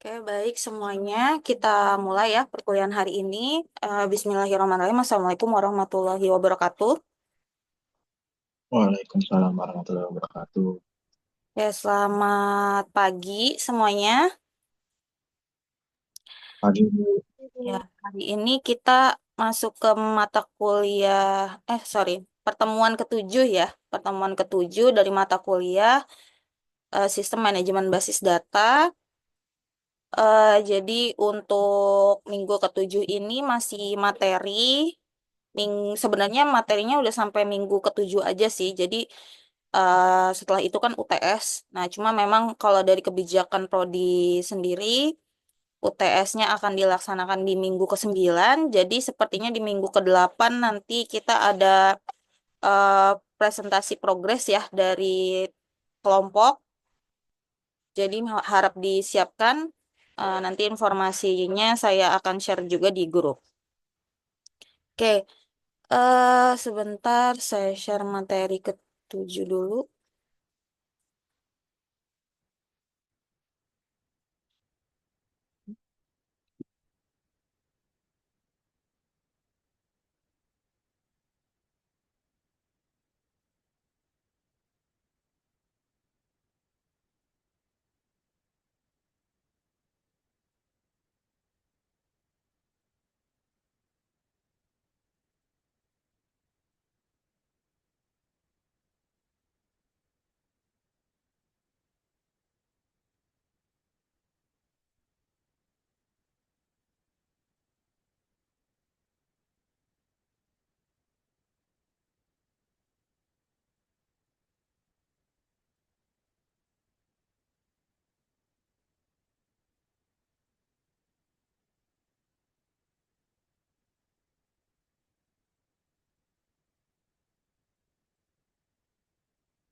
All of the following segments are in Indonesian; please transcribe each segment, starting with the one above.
Oke, baik semuanya. Kita mulai ya perkuliahan hari ini. Bismillahirrahmanirrahim. Assalamualaikum warahmatullahi wabarakatuh. Waalaikumsalam warahmatullahi wabarakatuh. Ya, selamat pagi semuanya. Pagi Bu. Ya, hari ini kita masuk ke mata kuliah, sorry, pertemuan ketujuh ya. Pertemuan ketujuh dari mata kuliah Sistem Manajemen Basis Data. Jadi untuk minggu ketujuh ini masih materi. Sebenarnya materinya udah sampai minggu ketujuh aja sih. Jadi setelah itu kan UTS. Nah, cuma memang kalau dari kebijakan prodi sendiri, UTS-nya akan dilaksanakan di minggu ke-9. Jadi sepertinya di minggu ke-8 nanti kita ada eh, presentasi progres ya dari kelompok. Jadi harap disiapkan. Nanti informasinya saya akan share juga di grup. Oke, sebentar saya share materi ketujuh dulu.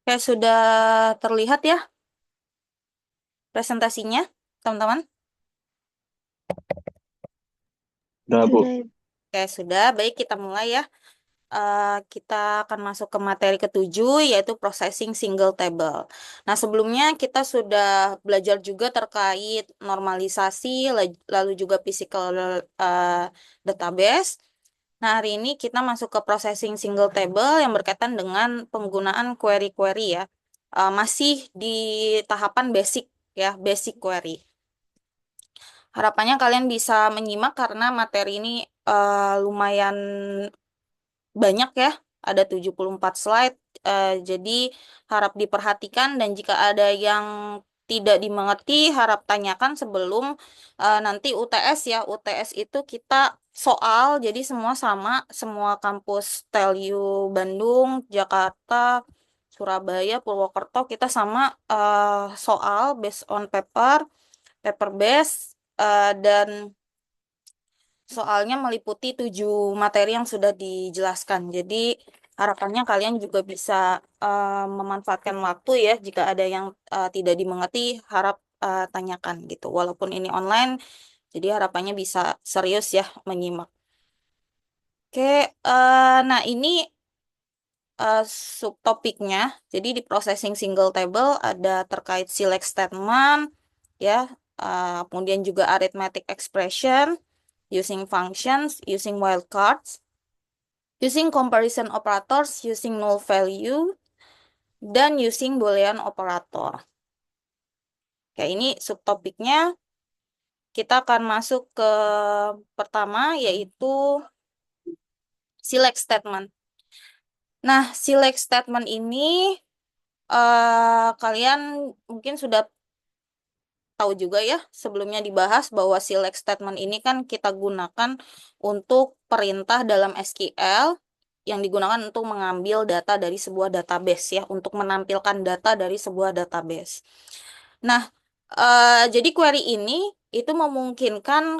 Oke, sudah terlihat ya presentasinya, teman-teman? Udah Bu. Oke, sudah. Baik, kita mulai ya. Kita akan masuk ke materi ketujuh, yaitu processing single table. Nah, sebelumnya kita sudah belajar juga terkait normalisasi, lalu juga physical uh, database. Nah, hari ini kita masuk ke processing single table yang berkaitan dengan penggunaan query-query ya. Masih di tahapan basic ya, basic query. Harapannya kalian bisa menyimak karena materi ini lumayan banyak ya, ada 74 slide. Jadi harap diperhatikan dan jika ada yang tidak dimengerti, harap tanyakan sebelum nanti UTS ya. UTS itu kita soal, jadi semua sama, semua kampus TELU Bandung, Jakarta, Surabaya, Purwokerto, kita sama soal based on paper, paper base, dan soalnya meliputi 7 materi yang sudah dijelaskan. Jadi harapannya kalian juga bisa memanfaatkan waktu ya. Jika ada yang tidak dimengerti, harap tanyakan gitu. Walaupun ini online, jadi harapannya bisa serius ya menyimak. Oke, nah ini eh, subtopiknya. Jadi di processing single table ada terkait select statement, ya, kemudian juga arithmetic expression, using functions, using wildcards, using comparison operators, using null value, dan using Boolean operator. Oke, ini subtopiknya. Kita akan masuk ke pertama, yaitu select statement. Nah, select statement ini kalian mungkin sudah tahu juga ya, sebelumnya dibahas bahwa select statement ini kan kita gunakan untuk perintah dalam SQL yang digunakan untuk mengambil data dari sebuah database ya, untuk menampilkan data dari sebuah database. Nah, jadi query ini itu memungkinkan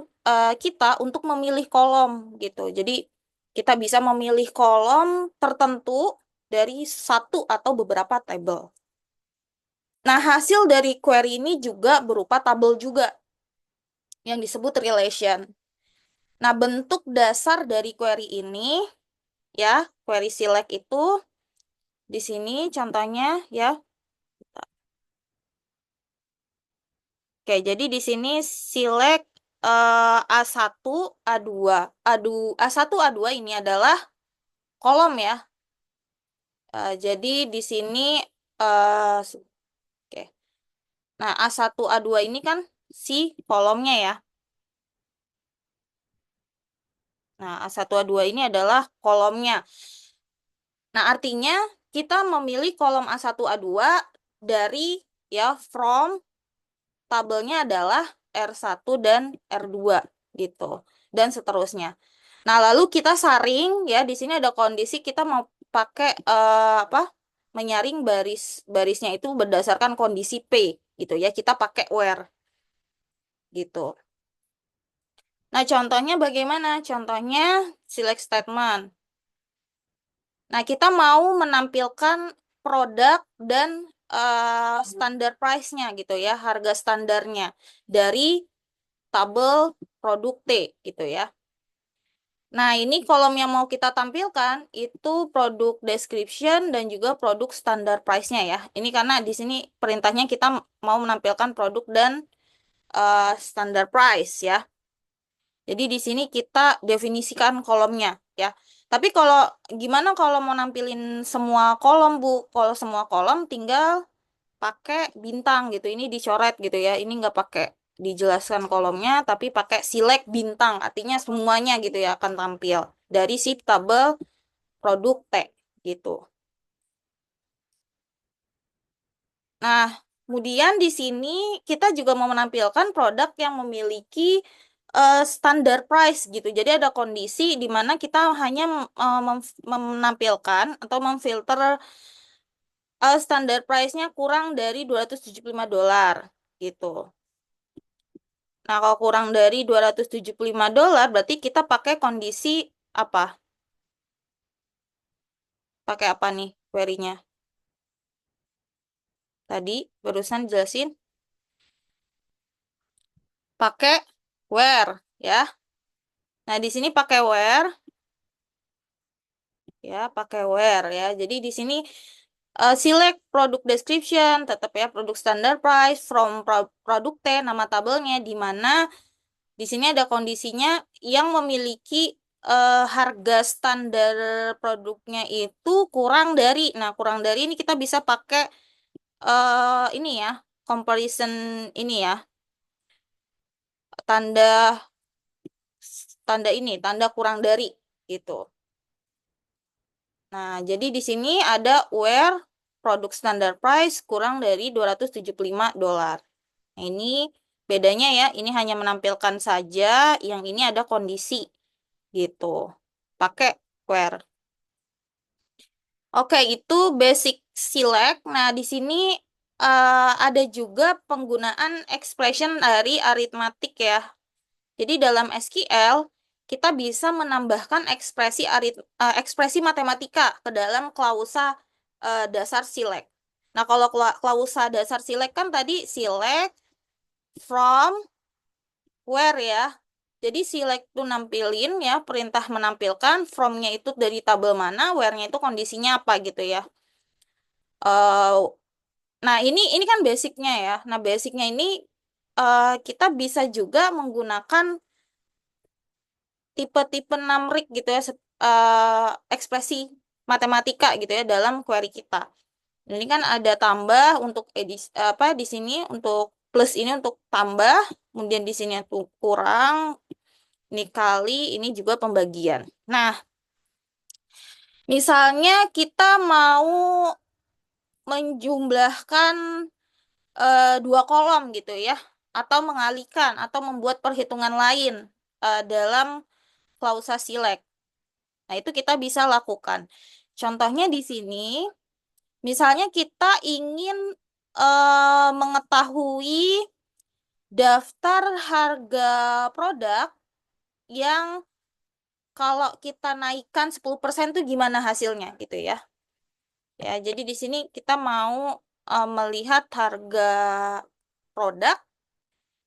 kita untuk memilih kolom gitu. Jadi kita bisa memilih kolom tertentu dari satu atau beberapa tabel. Nah, hasil dari query ini juga berupa tabel juga yang disebut relation. Nah, bentuk dasar dari query ini ya, query select itu di sini contohnya ya. Oke, jadi di sini select A1, A2. A1, A2 ini adalah kolom ya. Jadi di sini oke. Nah, A1, A2 ini kan si kolomnya ya. Nah, A1, A2 ini adalah kolomnya. Nah, artinya kita memilih kolom A1, A2 dari ya from tabelnya adalah R1 dan R2 gitu. Dan seterusnya. Nah, lalu kita saring ya di sini ada kondisi kita mau pakai apa? Menyaring barisnya itu berdasarkan kondisi P gitu ya. Kita pakai where gitu. Nah, contohnya bagaimana? Contohnya select statement. Nah, kita mau menampilkan produk dan standar price-nya gitu ya, harga standarnya dari tabel produk T gitu ya. Nah, ini kolom yang mau kita tampilkan itu produk description dan juga produk standar price-nya ya. Ini karena di sini perintahnya kita mau menampilkan produk dan standar price ya. Jadi di sini kita definisikan kolomnya ya. Tapi kalau gimana kalau mau nampilin semua kolom, Bu? Kalau semua kolom tinggal pakai bintang gitu. Ini dicoret gitu ya. Ini nggak pakai dijelaskan kolomnya, tapi pakai select bintang. Artinya semuanya gitu ya akan tampil dari si tabel produk T gitu. Nah, kemudian di sini kita juga mau menampilkan produk yang memiliki standar price gitu. Jadi ada kondisi di mana kita hanya menampilkan atau memfilter standar price-nya kurang dari $275 gitu. Nah, kalau kurang dari $275 berarti kita pakai kondisi apa? Pakai apa nih query-nya? Tadi barusan jelasin pakai where ya. Nah, di sini pakai where ya, pakai where ya. Jadi di sini select product description, tetap ya produk standard price from produk T, nama tabelnya di mana di sini ada kondisinya yang memiliki harga standar produknya itu kurang dari. Nah, kurang dari ini kita bisa pakai ini ya, comparison ini ya, tanda tanda ini, tanda kurang dari gitu. Nah, jadi di sini ada where produk standar price kurang dari $275. Nah, ini bedanya ya, ini hanya menampilkan saja, yang ini ada kondisi gitu. Pakai where. Oke, itu basic select. Nah, di sini ada juga penggunaan expression dari aritmatik ya. Jadi dalam SQL kita bisa menambahkan ekspresi matematika ke dalam klausa dasar select. Nah, kalau klausa dasar select kan tadi select from where ya. Jadi select itu nampilin ya, perintah menampilkan, from-nya itu dari tabel mana, where-nya itu kondisinya apa gitu ya. Eh, nah, ini kan basicnya ya. Nah, basicnya ini kita bisa juga menggunakan tipe-tipe numeric gitu ya, ekspresi matematika gitu ya dalam query kita. Ini kan ada tambah untuk edisi apa di sini untuk plus ini untuk tambah, kemudian di sini untuk kurang, ini kali, ini juga pembagian. Nah, misalnya kita mau menjumlahkan dua kolom gitu ya, atau mengalihkan atau membuat perhitungan lain dalam klausa select. Nah, itu kita bisa lakukan. Contohnya di sini, misalnya kita ingin mengetahui daftar harga produk yang kalau kita naikkan 10% tuh gimana hasilnya gitu ya. Ya, jadi di sini kita mau melihat harga produk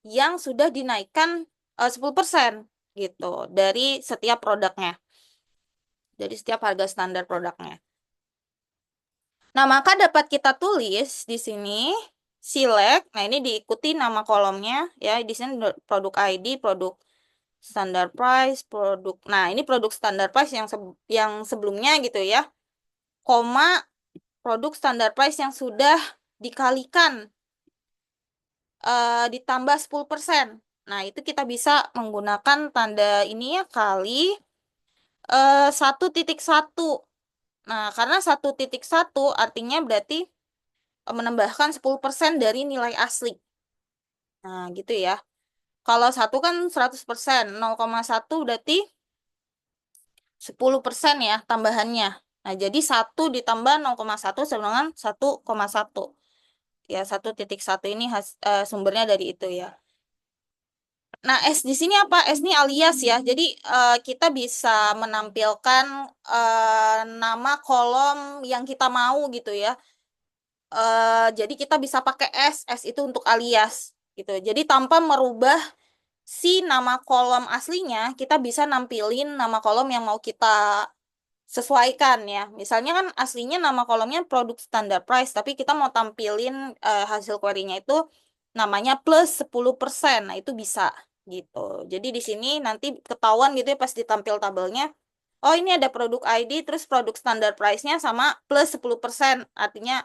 yang sudah dinaikkan 10% gitu dari setiap produknya, dari setiap harga standar produknya. Nah, maka dapat kita tulis di sini. select. Nah, ini diikuti nama kolomnya ya. Di sini produk ID, produk standar price, produk. Nah, ini produk standar price yang sebelumnya gitu ya. Koma produk standar price yang sudah dikalikan ditambah 10%. Nah, itu kita bisa menggunakan tanda ini ya kali 1,1. Nah, karena 1,1 artinya berarti menambahkan 10% dari nilai asli. Nah, gitu ya. Kalau satu kan 100%, 0,1 berarti 10% ya tambahannya. Nah, jadi 1 ditambah 0,1 sama dengan 1,1. Ya, 1,1 ini sumbernya dari itu ya. Nah, S di sini apa? S ini alias ya. Jadi kita bisa menampilkan nama kolom yang kita mau gitu ya. Jadi kita bisa pakai S. S itu untuk alias gitu. Jadi tanpa merubah si nama kolom aslinya, kita bisa nampilin nama kolom yang mau kita sesuaikan ya. Misalnya kan aslinya nama kolomnya produk standar price, tapi kita mau tampilin hasil query-nya itu namanya plus 10%. Nah, itu bisa gitu. Jadi di sini nanti ketahuan gitu ya pas ditampil tabelnya. Oh, ini ada produk ID terus produk standar price-nya sama plus 10%. Artinya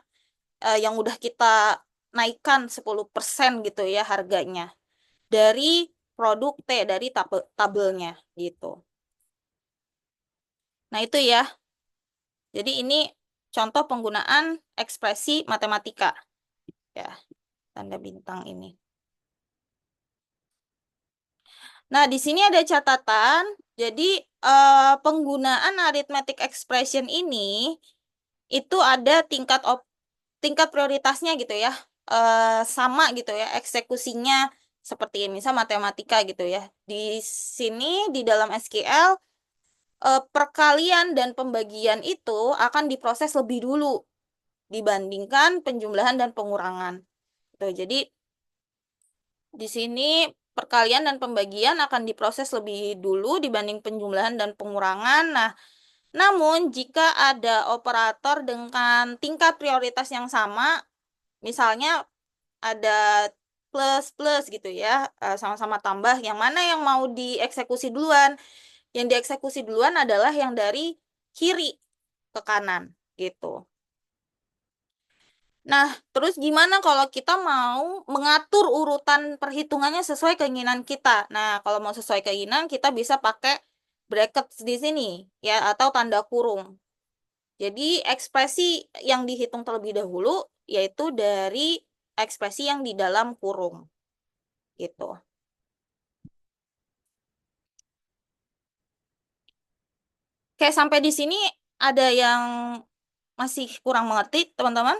yang udah kita naikkan 10% gitu ya harganya dari produk T dari tabelnya gitu. Nah, itu ya. Jadi ini contoh penggunaan ekspresi matematika ya, tanda bintang ini. Nah, di sini ada catatan. Jadi penggunaan arithmetic expression ini itu ada tingkat prioritasnya gitu ya. Sama gitu ya eksekusinya seperti misal matematika gitu ya. Di sini di dalam SQL perkalian dan pembagian itu akan diproses lebih dulu dibandingkan penjumlahan dan pengurangan. Tuh, jadi di sini perkalian dan pembagian akan diproses lebih dulu dibanding penjumlahan dan pengurangan. Nah, namun jika ada operator dengan tingkat prioritas yang sama, misalnya ada plus plus gitu ya, sama-sama tambah, yang mana yang mau dieksekusi duluan? Yang dieksekusi duluan adalah yang dari kiri ke kanan gitu. Nah, terus gimana kalau kita mau mengatur urutan perhitungannya sesuai keinginan kita? Nah, kalau mau sesuai keinginan, kita bisa pakai bracket di sini, ya, atau tanda kurung. Jadi, ekspresi yang dihitung terlebih dahulu, yaitu dari ekspresi yang di dalam kurung, gitu. Kayak sampai di sini ada yang masih kurang mengerti, teman-teman?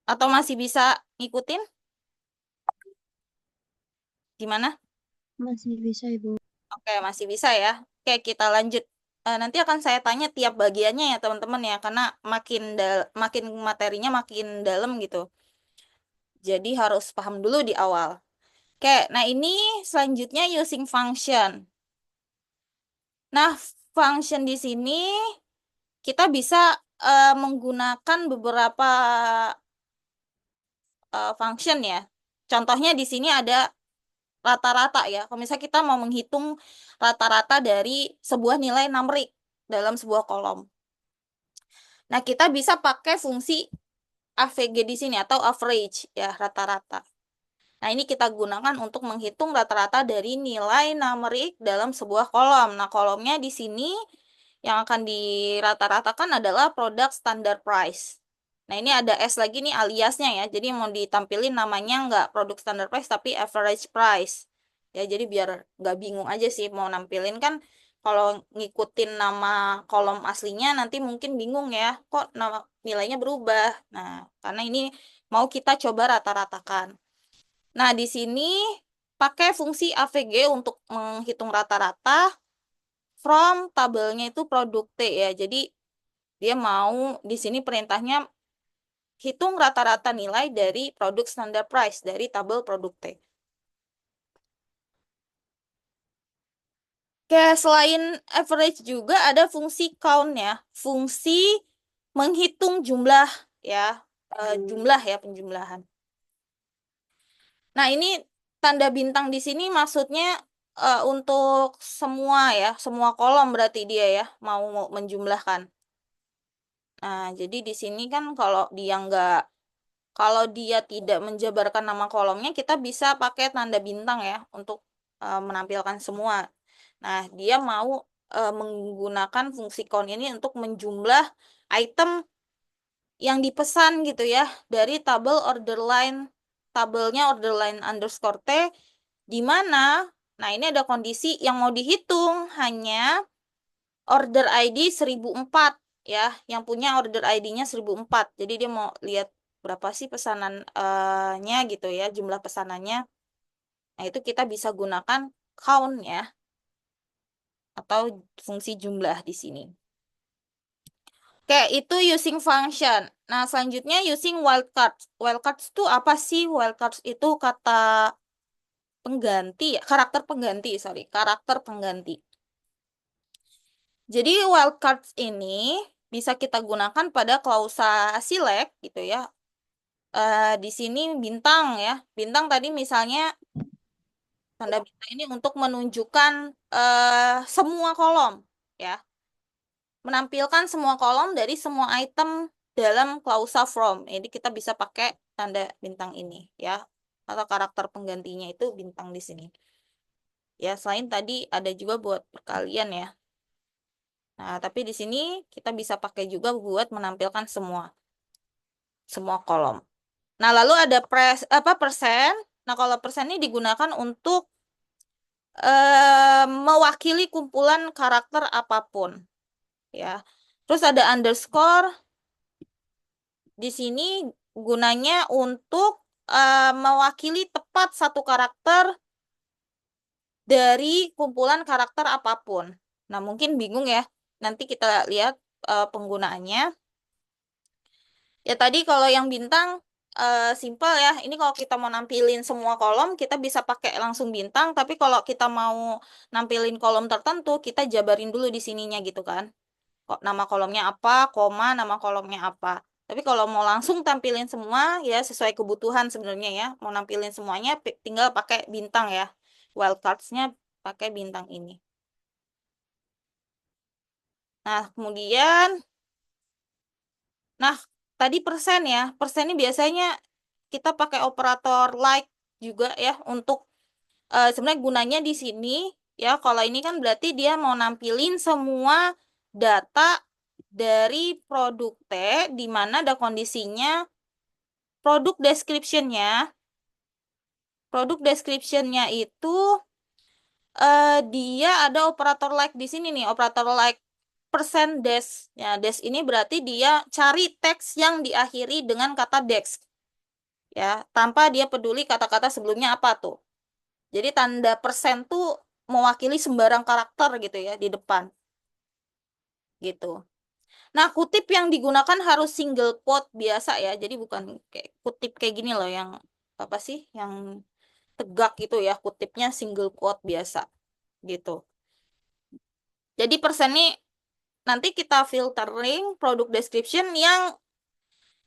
Atau masih bisa ngikutin? Gimana? Masih bisa, Ibu. Oke, masih bisa ya. Oke, kita lanjut. Nanti akan saya tanya tiap bagiannya ya, teman-teman ya, karena makin materinya makin dalam gitu. Jadi harus paham dulu di awal. Oke, nah ini selanjutnya using function. Nah, function di sini kita bisa menggunakan beberapa function ya. Contohnya di sini ada rata-rata ya. Kalau misalnya kita mau menghitung rata-rata dari sebuah nilai numerik dalam sebuah kolom. Nah, kita bisa pakai fungsi AVG di sini atau average ya, rata-rata. Nah, ini kita gunakan untuk menghitung rata-rata dari nilai numerik dalam sebuah kolom. Nah, kolomnya di sini yang akan dirata-ratakan adalah produk standard price. Nah, ini ada S lagi nih aliasnya ya. Jadi mau ditampilin namanya nggak produk standard price tapi average price. Ya, jadi biar nggak bingung aja sih mau nampilin kan kalau ngikutin nama kolom aslinya nanti mungkin bingung ya. Kok nama nilainya berubah? Nah, karena ini mau kita coba rata-ratakan. Nah, di sini pakai fungsi AVG untuk menghitung rata-rata from tabelnya itu produk T ya. Jadi dia mau di sini perintahnya hitung rata-rata nilai dari produk standard price dari tabel produk T. Oke, selain average juga ada fungsi count ya. Fungsi menghitung jumlah ya, jumlah ya, penjumlahan. Nah, ini tanda bintang di sini maksudnya untuk semua ya, semua kolom berarti dia ya mau menjumlahkan. Nah, jadi di sini kan kalau dia tidak menjabarkan nama kolomnya, kita bisa pakai tanda bintang ya untuk menampilkan semua. Nah, dia mau menggunakan fungsi count ini untuk menjumlah item yang dipesan gitu ya dari tabelnya order line underscore T, di mana, nah ini ada kondisi yang mau dihitung hanya order ID 1004 ya, yang punya order ID-nya 1004. Jadi dia mau lihat berapa sih pesanannya gitu ya, jumlah pesanannya. Nah, itu kita bisa gunakan count ya, atau fungsi jumlah di sini. Oke, itu using function. Nah, selanjutnya using wildcards. Wildcards itu apa sih? Wildcards itu kata pengganti, karakter pengganti, sorry, karakter pengganti. Jadi wildcards ini bisa kita gunakan pada klausa select gitu ya. Di sini bintang ya. Bintang tadi misalnya tanda bintang ini untuk menunjukkan semua kolom ya. Menampilkan semua kolom dari semua item dalam klausa from. Jadi kita bisa pakai tanda bintang ini ya. Atau karakter penggantinya itu bintang di sini. Ya, selain tadi ada juga buat perkalian ya. Nah, tapi di sini kita bisa pakai juga buat menampilkan semua kolom. Nah, lalu ada persen. Nah, kalau persen ini digunakan untuk mewakili kumpulan karakter apapun, ya. Terus ada underscore di sini gunanya untuk mewakili tepat satu karakter dari kumpulan karakter apapun. Nah, mungkin bingung ya. Nanti kita lihat penggunaannya. Ya tadi kalau yang bintang simple ya. Ini kalau kita mau nampilin semua kolom, kita bisa pakai langsung bintang. Tapi kalau kita mau nampilin kolom tertentu, kita jabarin dulu di sininya gitu kan. Kok nama kolomnya apa, koma, nama kolomnya apa. Tapi kalau mau langsung tampilin semua, ya sesuai kebutuhan sebenarnya ya. Mau nampilin semuanya, tinggal pakai bintang ya. Wildcards-nya pakai bintang ini. Nah, kemudian, nah tadi persen ya. Persen ini biasanya kita pakai operator like juga ya untuk sebenarnya gunanya di sini ya, kalau ini kan berarti dia mau nampilin semua data dari produk T di mana ada kondisinya produk description-nya itu dia ada operator like di sini nih, operator like persen des. Ya, des ini berarti dia cari teks yang diakhiri dengan kata dex ya, tanpa dia peduli kata-kata sebelumnya apa tuh. Jadi tanda persen tuh mewakili sembarang karakter gitu ya di depan. Gitu. Nah, kutip yang digunakan harus single quote biasa ya. Jadi bukan kayak kutip kayak gini loh yang apa sih? Yang tegak gitu ya. Kutipnya single quote biasa gitu. Jadi persen ini nanti kita filtering produk description yang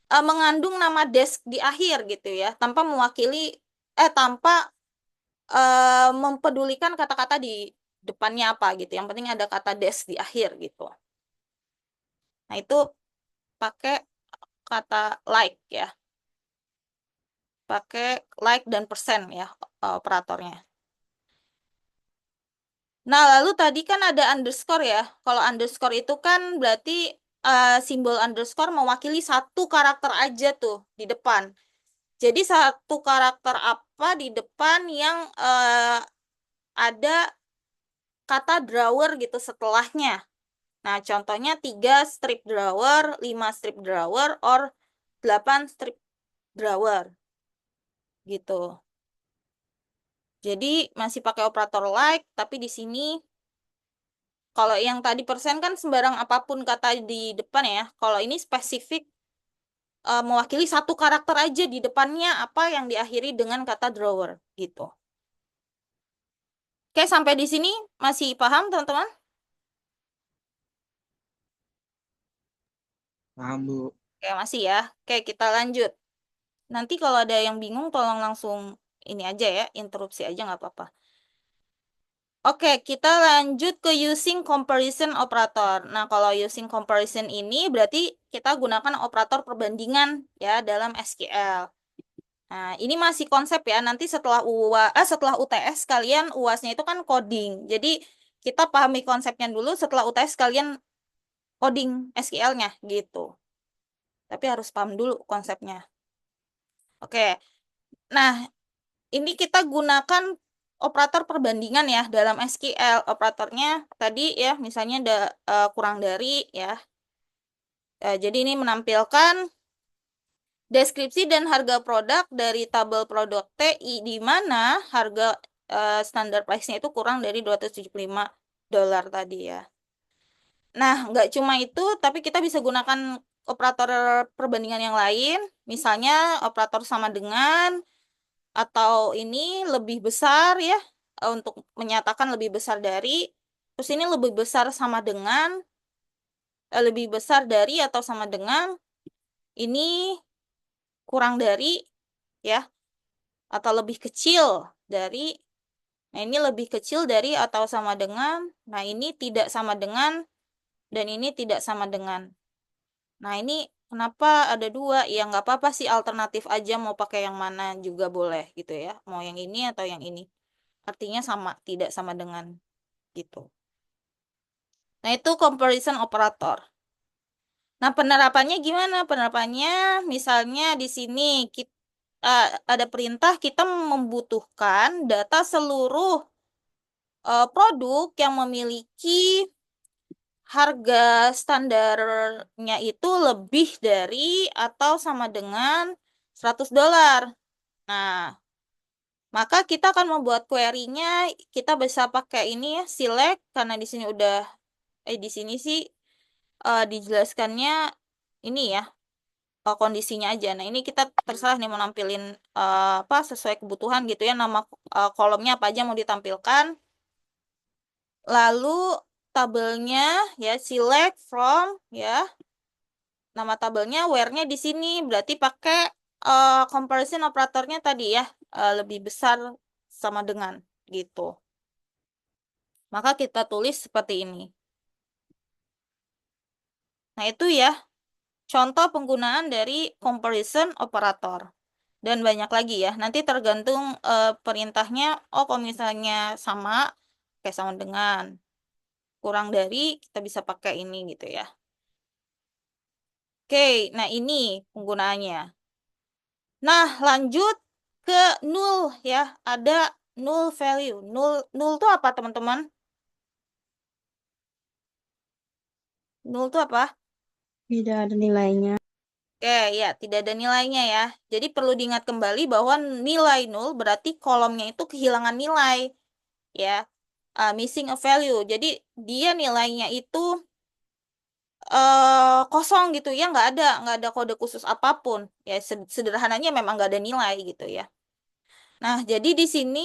mengandung nama desk di akhir gitu ya. Tanpa mempedulikan kata-kata di depannya apa gitu. Yang penting ada kata desk di akhir gitu. Nah, itu pakai kata like ya. Pakai like dan persen ya operatornya. Nah, lalu tadi kan ada underscore ya. Kalau underscore itu kan berarti simbol underscore mewakili satu karakter aja tuh di depan. Jadi satu karakter apa di depan yang ada kata drawer gitu setelahnya. Nah, contohnya 3 strip drawer, 5 strip drawer, or 8 strip drawer. Gitu. Jadi masih pakai operator like, tapi di sini kalau yang tadi persen kan sembarang apapun kata di depan ya. Kalau ini spesifik mewakili satu karakter aja di depannya apa yang diakhiri dengan kata drawer gitu. Oke, sampai di sini masih paham teman-teman? Paham, Bu. Oke, masih ya. Oke, kita lanjut. Nanti kalau ada yang bingung, tolong langsung ini aja ya, interupsi aja nggak apa-apa. Oke, kita lanjut ke using comparison operator. Nah, kalau using comparison ini berarti kita gunakan operator perbandingan ya dalam SQL. Nah, ini masih konsep ya. Nanti setelah UTS kalian UASnya itu kan coding. Jadi kita pahami konsepnya dulu. Setelah UTS kalian coding SQL-nya gitu. Tapi harus paham dulu konsepnya. Oke. Nah, ini kita gunakan operator perbandingan ya dalam SQL. Operatornya tadi ya, misalnya ada kurang dari ya. Jadi ini menampilkan deskripsi dan harga produk dari tabel produk TI di mana harga standar price-nya itu kurang dari $275 tadi ya. Nah, nggak cuma itu, tapi kita bisa gunakan operator perbandingan yang lain, misalnya operator sama dengan, atau ini lebih besar ya, untuk menyatakan lebih besar dari, terus ini lebih besar sama dengan, lebih besar dari atau sama dengan, ini kurang dari ya, atau lebih kecil dari, nah ini lebih kecil dari atau sama dengan, nah ini tidak sama dengan, dan ini tidak sama dengan. Nah ini kenapa ada dua? Ya nggak apa-apa sih, alternatif aja, mau pakai yang mana juga boleh gitu ya. Mau yang ini atau yang ini. Artinya sama, tidak sama dengan gitu. Nah itu comparison operator. Nah penerapannya gimana? Penerapannya misalnya di sini kita, ada perintah kita membutuhkan data seluruh produk yang memiliki harga standarnya itu lebih dari atau sama dengan $100. Nah, maka kita akan membuat query-nya, kita bisa pakai ini ya, select, karena di sini udah, di sini sih dijelaskannya ini ya, kondisinya aja. Nah, ini kita terserah nih mau nampilin apa sesuai kebutuhan gitu ya, nama kolomnya apa aja mau ditampilkan. Lalu tabelnya ya select from ya. Nama tabelnya where-nya di sini berarti pakai comparison operatornya tadi ya, lebih besar sama dengan gitu. Maka kita tulis seperti ini. Nah, itu ya contoh penggunaan dari comparison operator. Dan banyak lagi ya. Nanti tergantung perintahnya. Oh, kalau misalnya sama, kayak sama dengan. Kurang dari, kita bisa pakai ini gitu ya. Oke, nah ini penggunaannya. Nah, lanjut ke null ya. Ada null value. Null itu apa, teman-teman? Null itu apa? Tidak ada nilainya. Oke, ya, tidak ada nilainya ya. Jadi perlu diingat kembali bahwa nilai null berarti kolomnya itu kehilangan nilai ya. Missing a value. Jadi dia nilainya itu kosong gitu ya, nggak ada kode khusus apapun. Ya, sederhananya memang nggak ada nilai gitu ya. Nah, jadi di sini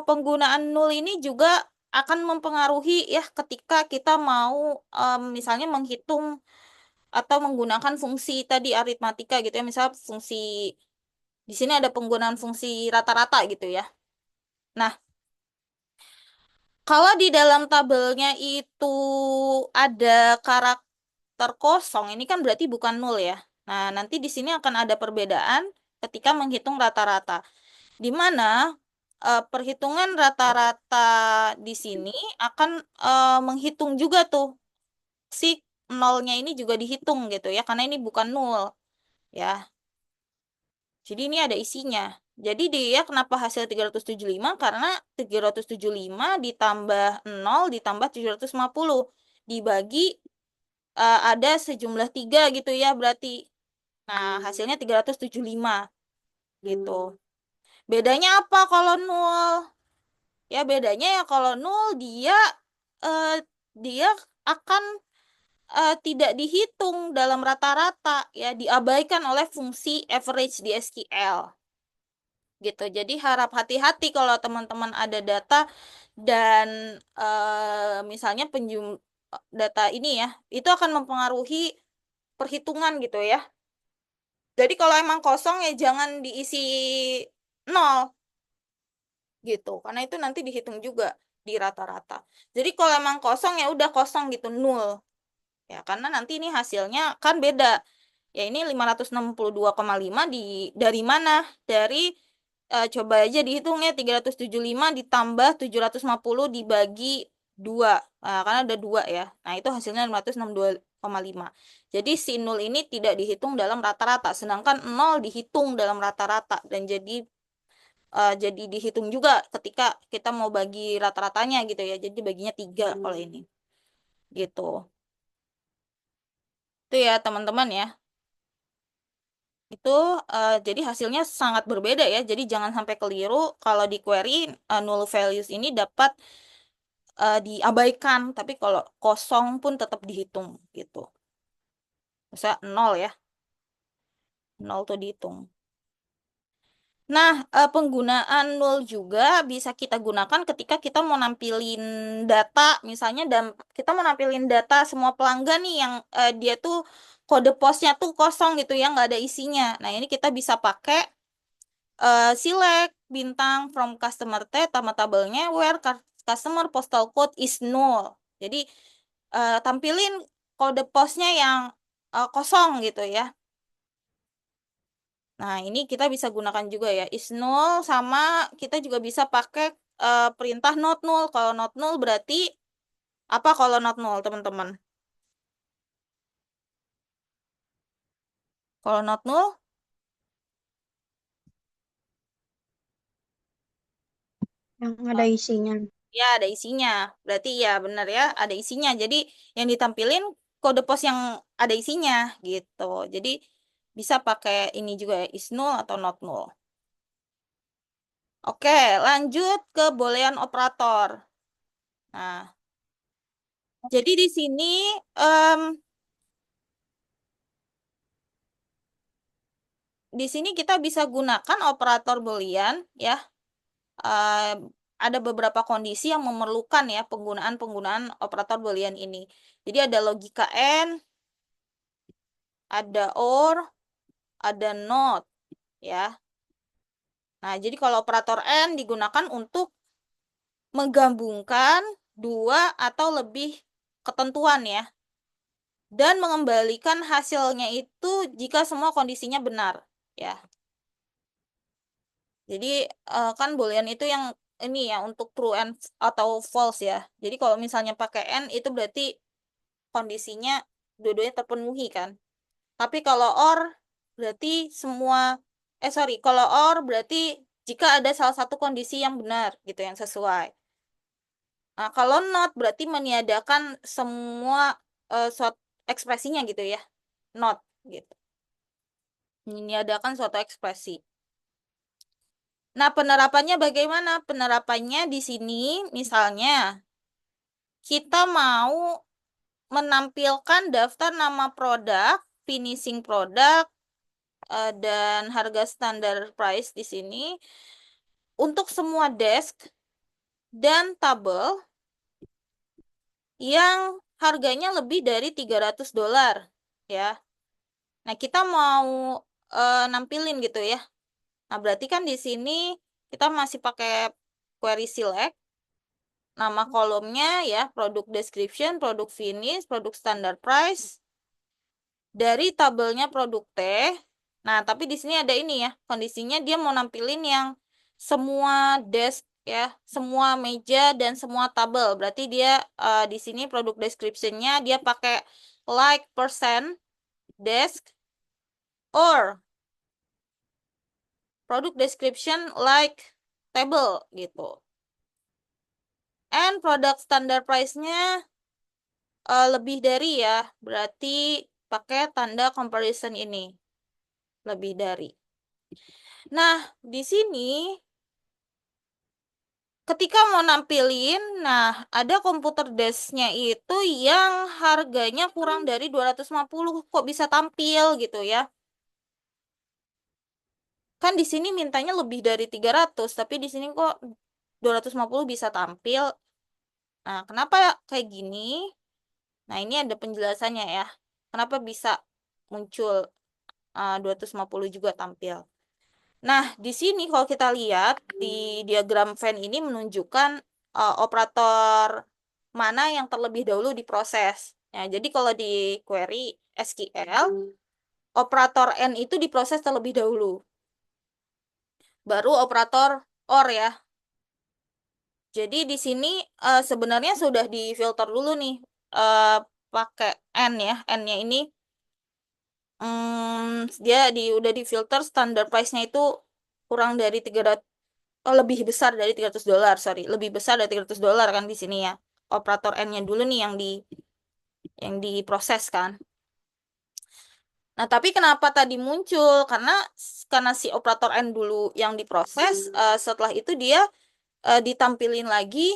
penggunaan null ini juga akan mempengaruhi ya ketika kita mau misalnya menghitung atau menggunakan fungsi tadi aritmatika gitu ya. Misal fungsi di sini ada penggunaan fungsi rata-rata gitu ya. Nah, kalau di dalam tabelnya itu ada karakter kosong, ini kan berarti bukan nol ya. Nah, nanti di sini akan ada perbedaan ketika menghitung rata-rata. Di mana perhitungan rata-rata di sini akan menghitung juga tuh si nolnya ini juga dihitung gitu ya, karena ini bukan nol ya. Jadi ini ada isinya. Jadi dia kenapa hasil 375? Karena 375 ditambah 0 ditambah 750 dibagi ada sejumlah 3 gitu ya berarti. Nah, hasilnya 375 gitu. Bedanya apa kalau nol? Ya bedanya ya kalau nol eh, dia akan tidak dihitung dalam rata-rata ya, diabaikan oleh fungsi average di SQL gitu. Jadi harap hati-hati kalau teman-teman ada data dan misalnya data ini ya, itu akan mempengaruhi perhitungan gitu ya. Jadi kalau emang kosong ya jangan diisi nol gitu, karena itu nanti dihitung juga di rata-rata. Jadi kalau emang kosong ya udah kosong gitu, nol. Ya, karena nanti ini hasilnya kan beda. Ya ini 562,5 dari mana? Dari coba aja dihitungnya 375 ditambah 750 dibagi 2. Nah, karena ada 2 ya. Nah, itu hasilnya 562,5. Jadi si nol ini tidak dihitung dalam rata-rata, sedangkan nol dihitung dalam rata-rata dan jadi dihitung juga ketika kita mau bagi rata-ratanya gitu ya. Jadi baginya 3 kalau ini. Gitu. Itu ya teman-teman ya. Itu jadi hasilnya sangat berbeda ya. Jadi jangan sampai keliru kalau di query null values ini dapat diabaikan, tapi kalau kosong pun tetap dihitung gitu. Bisa nol ya, nol tuh dihitung. Nah, penggunaan null juga bisa kita gunakan ketika kita mau nampilin data, misalnya kita mau nampilin data semua pelanggan nih yang dia tuh kode posnya tuh kosong gitu ya, nggak ada isinya. Nah, ini kita bisa pakai select bintang from customer sama tabelnya where customer postal code is null. Jadi tampilin kode posnya yang kosong gitu ya. Nah, ini kita bisa gunakan juga ya is null, sama kita juga bisa pakai perintah not null. Kalau not null berarti apa kalau not null, teman-teman? Kalau not null Yang ada isinya. ya ada isinya. Berarti ya benar ya, ada isinya. Jadi yang ditampilin kode pos yang ada isinya gitu. Jadi bisa pakai ini juga ya, is null atau not null. Oke, lanjut ke boolean operator. Nah, jadi di sini em, kita bisa gunakan operator boolean ya. Em, ada beberapa kondisi yang memerlukan ya penggunaan operator boolean ini. Jadi ada logika and, ada or, ada not ya. Nah, jadi kalau operator and digunakan untuk menggabungkan dua atau lebih ketentuan ya, dan mengembalikan hasilnya itu jika semua kondisinya benar ya. Jadi kan boolean itu yang ini ya untuk true and atau false ya. Jadi kalau misalnya pakai and itu berarti kondisinya dua-duanya terpenuhi kan. Tapi kalau or berarti semua sorry, kalau or berarti jika ada salah satu kondisi yang benar gitu yang sesuai. Nah, kalau not berarti meniadakan semua suatu ekspresinya gitu ya. Not gitu. Meniadakan suatu ekspresi. Nah, penerapannya bagaimana? Penerapannya di sini misalnya kita mau menampilkan daftar nama produk, finishing produk, dan harga standar price di sini untuk semua desk dan tabel yang harganya lebih dari $300 ya. Nah, kita mau nampilin gitu ya. Nah, berarti kan di sini kita masih pakai query select, nama kolomnya ya, produk description, produk finish, produk standard price, dari tabelnya produk T. Nah, tapi di sini ada ini ya, kondisinya dia mau nampilin yang semua desk ya, semua meja dan semua tabel. Berarti dia di sini produk description-nya dia pakai like percent desk or produk description like table gitu. And product standard price-nya lebih dari ya, berarti pakai tanda comparison ini. Lebih dari. Nah, di sini ketika mau nampilin, nah ada komputer desk-nya itu yang harganya kurang dari 250, kok bisa tampil gitu ya. Kan di sini mintanya lebih dari 300, tapi di sini kok 250 bisa tampil. Nah, kenapa kayak gini? Nah, ini ada penjelasannya ya. Kenapa bisa muncul 250 juga tampil. Nah, di sini kalau kita lihat di diagram Venn ini menunjukkan operator mana yang terlebih dahulu diproses. Nah, jadi kalau di query SQL, operator N itu diproses terlebih dahulu. Baru operator OR ya. Jadi di sini sebenarnya sudah difilter dulu nih pakai N ya. N-nya ini dia udah difilter standar price-nya itu kurang dari 300, lebih besar dari $300, sorry. Lebih besar dari $300 kan di sini ya. Operator N-nya dulu nih yang diproses kan. Nah, tapi kenapa tadi muncul? Karena si operator N dulu yang diproses, setelah itu dia ditampilin lagi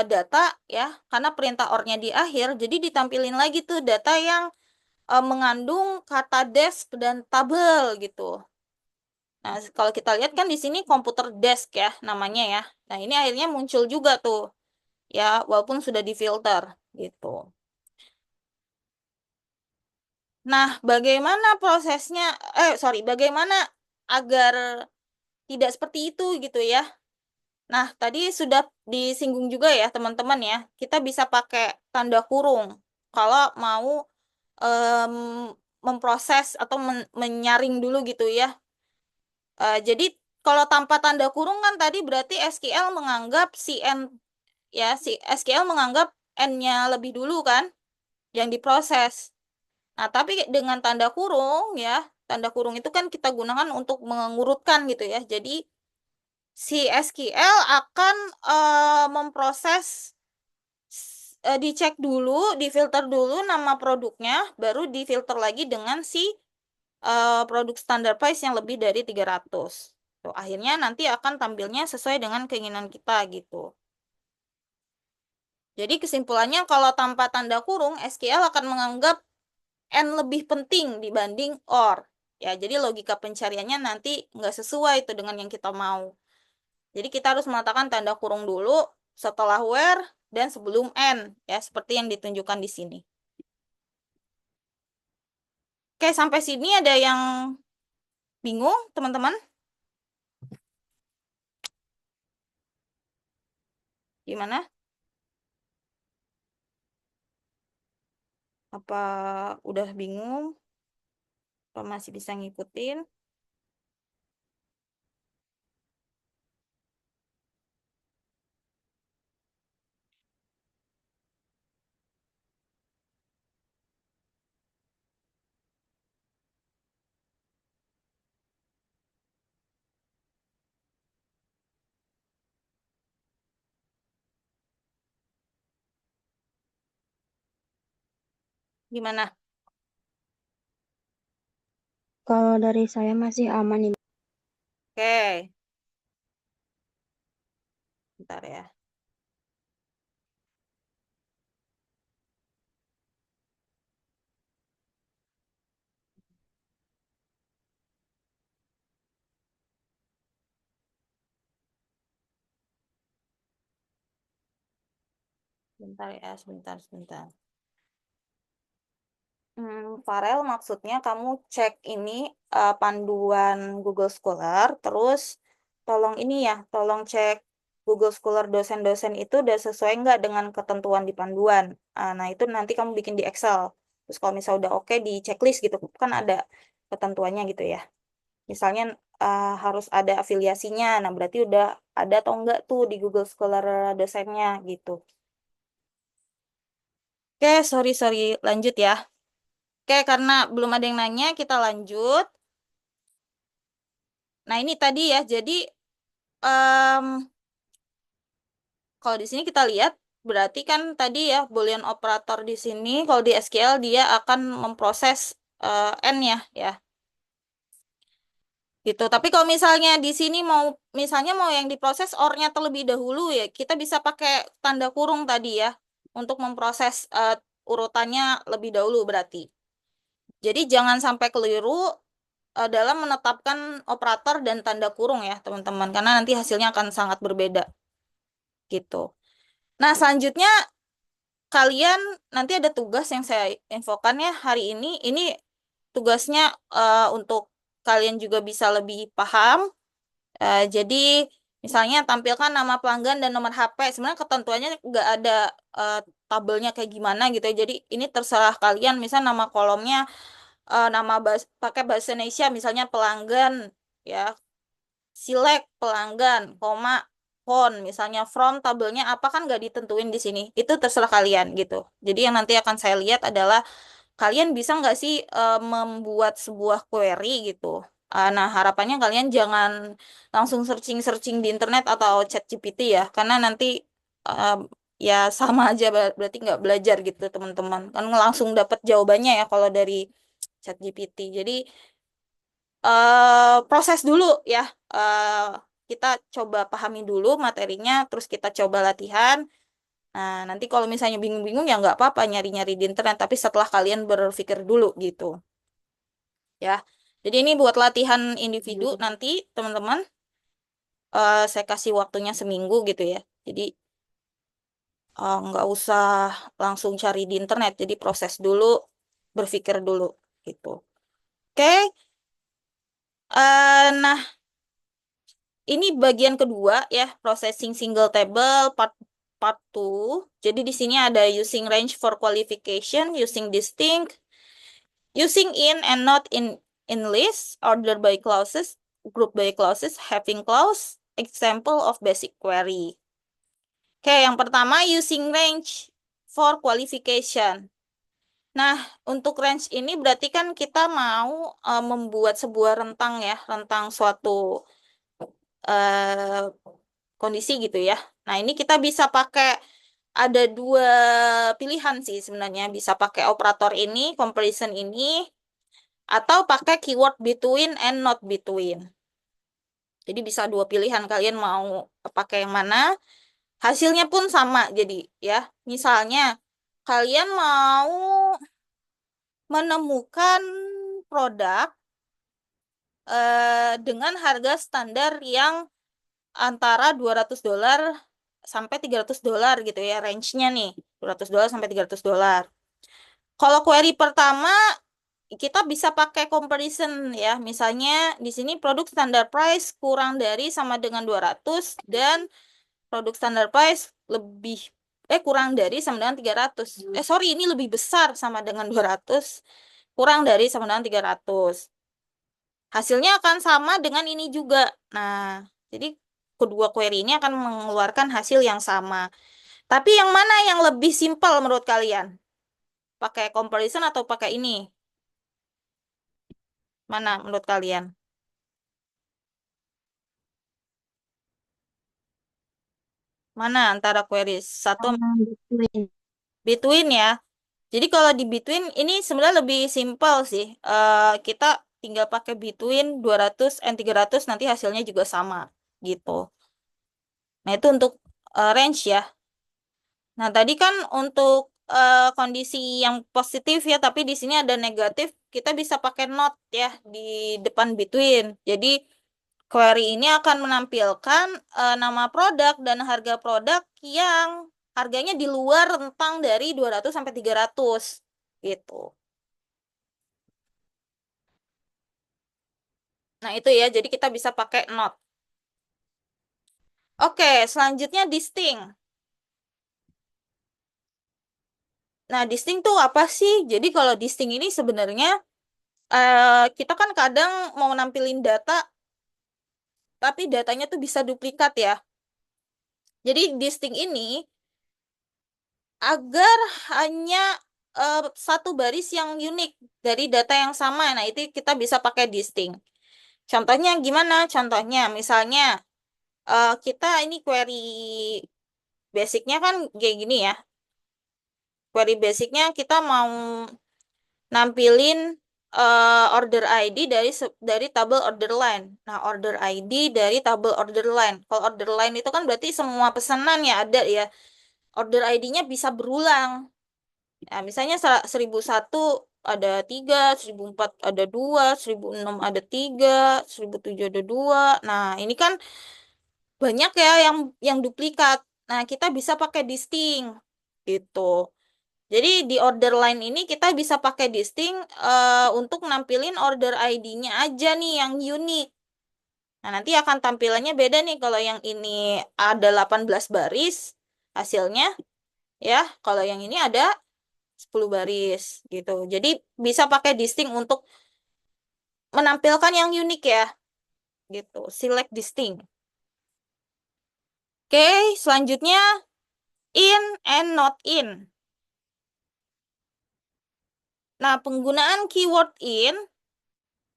data ya, karena perintah OR-nya di akhir, jadi ditampilin lagi tuh data yang mengandung kata desk dan tabel gitu. Nah, kalau kita lihat kan di sini komputer desk ya namanya ya. Nah, ini akhirnya muncul juga tuh ya, walaupun sudah difilter gitu. Nah, bagaimana prosesnya? Bagaimana agar tidak seperti itu gitu ya? Nah, tadi sudah disinggung juga ya teman-teman ya. Kita bisa pakai tanda kurung kalau mau em, memproses atau menyaring dulu gitu ya. Jadi kalau tanpa tanda kurung kan tadi berarti SQL menganggap si N ya, si SQL menganggap N-nya lebih dulu kan yang diproses. Nah, tapi dengan tanda kurung ya, tanda kurung itu kan kita gunakan untuk mengurutkan gitu ya. Jadi si SQL akan memproses, dicek dulu, difilter dulu nama produknya, baru difilter lagi dengan si produk standar price yang lebih dari 300. Tuh, akhirnya nanti akan tampilnya sesuai dengan keinginan kita gitu. Jadi kesimpulannya kalau tanpa tanda kurung, SQL akan menganggap N lebih penting dibanding OR. Ya, jadi logika pencariannya nanti nggak sesuai itu dengan yang kita mau. Jadi kita harus meletakkan tanda kurung dulu setelah where dan sebelum N, ya seperti yang ditunjukkan di sini. Oke, sampai sini ada yang bingung, teman-teman? Gimana? Apa udah bingung? Apa masih bisa ngikutin? Gimana? Kalau dari saya masih aman nih. Oke, bentar ya. Bentar ya, sebentar. Farel, maksudnya kamu cek ini panduan Google Scholar, terus tolong cek Google Scholar dosen-dosen itu udah sesuai nggak dengan ketentuan di panduan. Nah, itu nanti kamu bikin di Excel. Terus kalau misalnya udah oke di checklist gitu, kan ada ketentuannya gitu ya. Misalnya harus ada afiliasinya, nah berarti udah ada atau enggak tuh di Google Scholar dosennya gitu. Oke, sorry, lanjut ya. Oke, karena belum ada yang nanya, kita lanjut. Nah, ini tadi ya, jadi em, kalau di sini kita lihat, berarti kan tadi ya, Boolean operator di sini, kalau di SQL dia akan memproses N ya, gitu. Tapi kalau misalnya di sini misalnya mau yang diproses OR-nya terlebih dahulu ya, kita bisa pakai tanda kurung tadi ya, untuk memproses urutannya lebih dahulu berarti. Jadi jangan sampai keliru dalam menetapkan operator dan tanda kurung ya, teman-teman. Karena nanti hasilnya akan sangat berbeda. Gitu. Nah, selanjutnya kalian nanti ada tugas yang saya infokan ya hari ini. Ini tugasnya untuk kalian juga bisa lebih paham. Jadi misalnya tampilkan nama pelanggan dan nomor HP. Sebenarnya ketentuannya nggak ada eh, tabelnya kayak gimana gitu ya. Jadi ini terserah kalian. Misal nama kolomnya pakai bahasa Indonesia, misalnya pelanggan ya, select pelanggan, koma, phone, misalnya from tabelnya apa kan nggak ditentuin di sini. Itu terserah kalian gitu. Jadi yang nanti akan saya lihat adalah kalian bisa nggak sih membuat sebuah query gitu. Nah, harapannya kalian jangan langsung searching-searching di internet atau chat GPT ya, karena nanti eh, ya sama aja berarti nggak belajar gitu teman-teman. Kan langsung dapat jawabannya ya kalau dari chat GPT. Jadi proses dulu ya. Eh, kita coba pahami dulu materinya, terus kita coba latihan. Nah, nanti kalau misalnya bingung-bingung ya nggak apa-apa nyari-nyari di internet, tapi setelah kalian berpikir dulu gitu ya. Jadi ini buat latihan individu nanti teman-teman, saya kasih waktunya seminggu gitu ya. Jadi nggak usah langsung cari di internet, jadi proses dulu, berpikir dulu gitu. Oke, nah ini bagian kedua ya, processing single table part part 2. Jadi di sini ada using range for qualification, using distinct, using in and not in list, order by clauses, group by clauses, having clause, example of basic query. Oke, yang pertama using range for qualification. Nah, untuk range ini berarti kan kita mau membuat sebuah rentang ya, rentang suatu eh, kondisi gitu ya. Nah, ini kita bisa pakai ada dua pilihan sih sebenarnya. Bisa pakai operator ini, comparison ini, atau pakai keyword between and not between. Jadi bisa dua pilihan kalian mau pakai yang mana. Hasilnya pun sama jadi ya. Misalnya kalian mau menemukan produk dengan harga standar yang antara $200 sampai $300 gitu ya, range-nya nih, $200 sampai $300. Kalau query pertama kita bisa pakai comparison ya. Misalnya di sini produk standar price kurang dari sama dengan 200 dan produk standar price lebih kurang dari sama dengan 300. Sorry, ini lebih besar sama dengan 200, kurang dari sama dengan 300. Hasilnya akan sama dengan ini juga. Nah, jadi kedua query ini akan mengeluarkan hasil yang sama. Tapi yang mana yang lebih simpel menurut kalian? Pakai comparison atau pakai ini? Mana menurut kalian? Mana antara query satu Between. between ya? Jadi kalau di between ini sebenarnya lebih simpel sih. Kita tinggal pakai between 200 and 300 nanti hasilnya juga sama gitu. Nah, itu untuk range ya. Nah, tadi kan untuk kondisi yang positif ya, tapi di sini ada negatif. Kita bisa pakai not ya di depan between. Jadi query ini akan menampilkan nama produk dan harga produk yang harganya di luar rentang dari 200 sampai 300 gitu. Nah, itu ya. Jadi kita bisa pakai not. Oke, selanjutnya distinct. Nah, distinct tuh apa sih? Jadi kalau distinct ini sebenarnya kita kan kadang mau nampilin data, tapi datanya tuh bisa duplikat ya. Jadi distinct ini agar hanya satu baris yang unik dari data yang sama. Nah, itu kita bisa pakai distinct. Contohnya gimana? Contohnya misalnya kita ini query basicnya kan kayak gini ya. Query basicnya kita mau nampilin order ID dari tabel order line. Nah, order ID dari tabel order line. Kalau order line itu kan berarti semua pesanan ya ada ya. Order ID-nya bisa berulang. Nah, misalnya 1001 ada 3, 1004 ada 2, 1006 ada 3, 1007 ada 2. Nah, ini kan banyak ya yang duplikat. Nah, kita bisa pakai distinct gitu. Jadi di order line ini kita bisa pakai distinct untuk nampilin order ID-nya aja nih yang unik. Nah, nanti akan tampilannya beda nih kalau yang ini ada 18 baris hasilnya ya. Kalau yang ini ada 10 baris gitu. Jadi bisa pakai distinct untuk menampilkan yang unik ya gitu. Select distinct. Oke, selanjutnya in and not in. Nah, penggunaan keyword in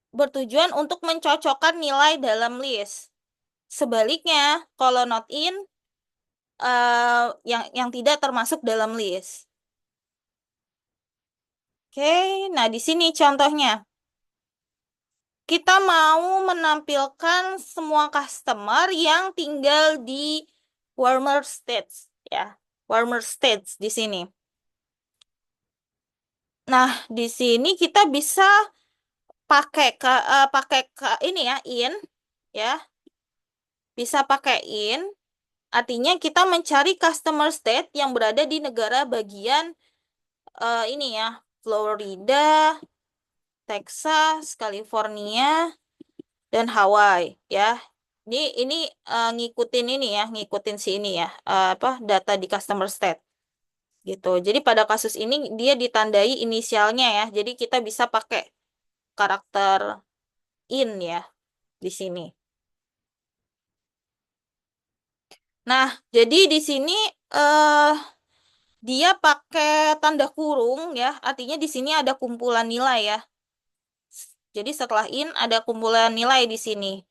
bertujuan untuk mencocokkan nilai dalam list. Sebaliknya, kalau not in yang tidak termasuk dalam list. Oke, nah di sini contohnya. Kita mau menampilkan semua customer yang tinggal di warmer states ya. Warmer states di sini. Nah, di sini kita bisa pakai ini ya in ya. Bisa pakai in artinya kita mencari customer state yang berada di negara bagian ini ya, Florida, Texas, California, dan Hawaii ya. Ini ngikutin ini ya, ngikutin si ini ya, apa data di customer state gitu. Jadi pada kasus ini dia ditandai inisialnya ya. Jadi kita bisa pakai karakter in ya di sini. Nah, jadi di sini eh dia pakai tanda kurung ya. Artinya di sini ada kumpulan nilai ya. Jadi setelah in ada kumpulan nilai di sini.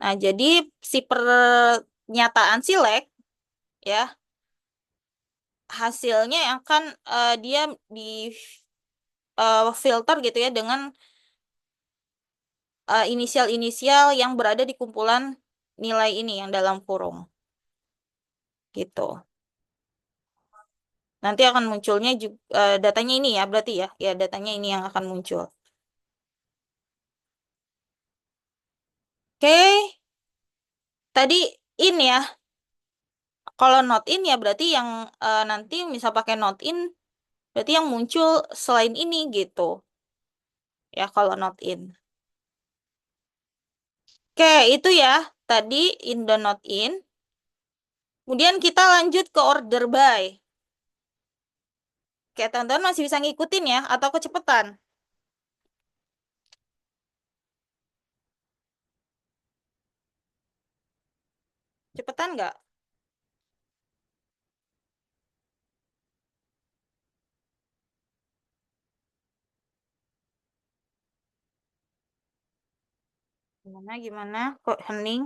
Nah, jadi si pernyataan select ya hasilnya akan dia di filter gitu ya dengan inisial-inisial yang berada di kumpulan nilai ini yang dalam kurung gitu. Nanti akan munculnya juga datanya ini ya berarti ya, ya datanya ini yang akan muncul. Oke, tadi in ya. Kalau not in ya berarti yang nanti misal pakai not in berarti yang muncul selain ini gitu. Ya kalau not in. Oke, itu ya tadi in dan not in. Kemudian kita lanjut ke order by. Oke, teman-teman masih bisa ngikutin ya atau kecepatan? Cepetan nggak? Gimana, gimana? Kok hening?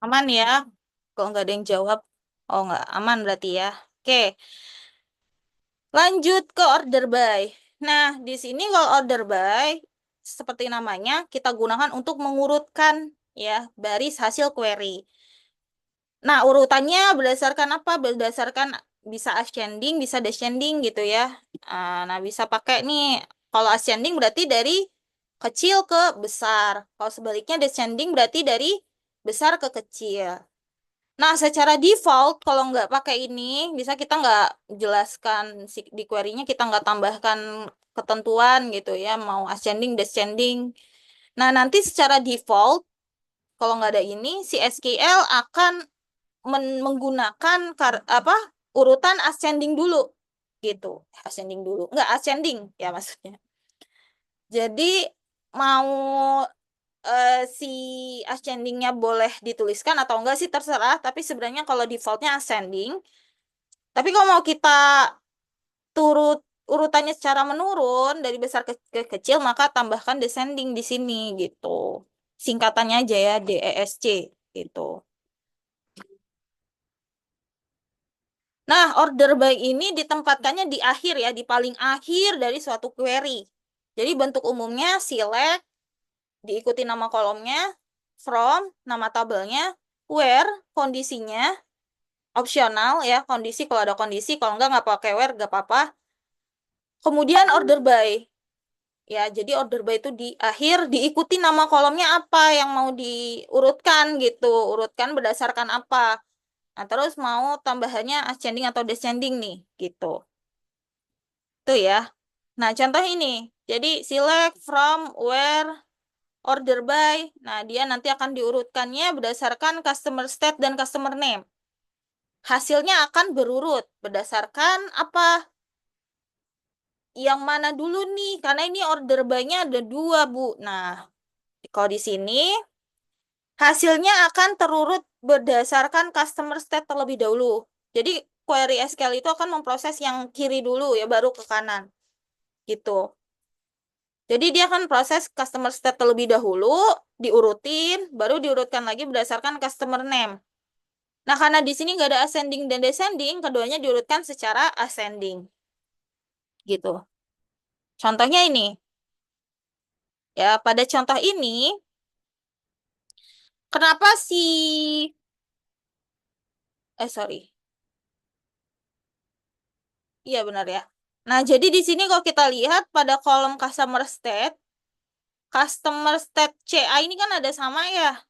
Aman ya? Kok nggak ada yang jawab? Oh, nggak aman berarti ya. Oke, lanjut ke order by. Nah, di sini kalau order by, seperti namanya, kita gunakan untuk mengurutkan ya baris hasil query. Nah, urutannya berdasarkan apa? Berdasarkan bisa ascending, bisa descending gitu ya. Nah, bisa pakai nih. Kalau ascending berarti dari kecil ke besar. Kalau sebaliknya descending berarti dari besar ke kecil. Nah, secara default kalau nggak pakai ini, bisa kita nggak jelaskan di query-nya, kita nggak tambahkan ketentuan gitu ya, mau ascending, descending. Nah, nanti secara default, kalau nggak ada ini, si SQL akan menggunakan apa urutan ascending dulu gitu. Ascending dulu. Nggak ascending ya maksudnya. Jadi mau si ascendingnya boleh dituliskan atau enggak sih terserah, tapi sebenarnya kalau defaultnya ascending. Tapi kalau mau kita turut urutannya secara menurun dari besar ke kecil, maka tambahkan descending di sini gitu. Singkatannya aja ya DESC gitu. Nah, order by ini ditempatkannya di akhir ya, di paling akhir dari suatu query. Jadi bentuk umumnya select, diikuti nama kolomnya, from, nama tabelnya, where, kondisinya, opsional ya, kondisi kalau ada kondisi, kalau nggak pakai where, nggak apa-apa. Kemudian order by. Ya, jadi order by itu di akhir diikuti nama kolomnya apa yang mau diurutkan gitu. Urutkan berdasarkan apa. Nah, terus mau tambahannya ascending atau descending nih gitu. Itu ya. Nah, contoh ini. Jadi select from where order by. Nah, dia nanti akan diurutkannya berdasarkan customer state dan customer name. Hasilnya akan berurut berdasarkan apa? Yang mana dulu nih? Karena ini order by-nya ada dua, Bu. Nah, kalau di sini hasilnya akan terurut berdasarkan customer state terlebih dahulu. Jadi query SQL itu akan memproses yang kiri dulu ya, baru ke kanan. Gitu. Jadi dia akan proses customer state terlebih dahulu, diurutin, baru diurutkan lagi berdasarkan customer name. Nah, karena di sini nggak ada ascending dan descending, keduanya diurutkan secara ascending. Gitu. Contohnya ini. Ya, pada contoh ini, kenapa si... sorry. Iya, benar ya. Nah, jadi di sini kalau kita lihat pada kolom customer state CA ini kan ada sama ya.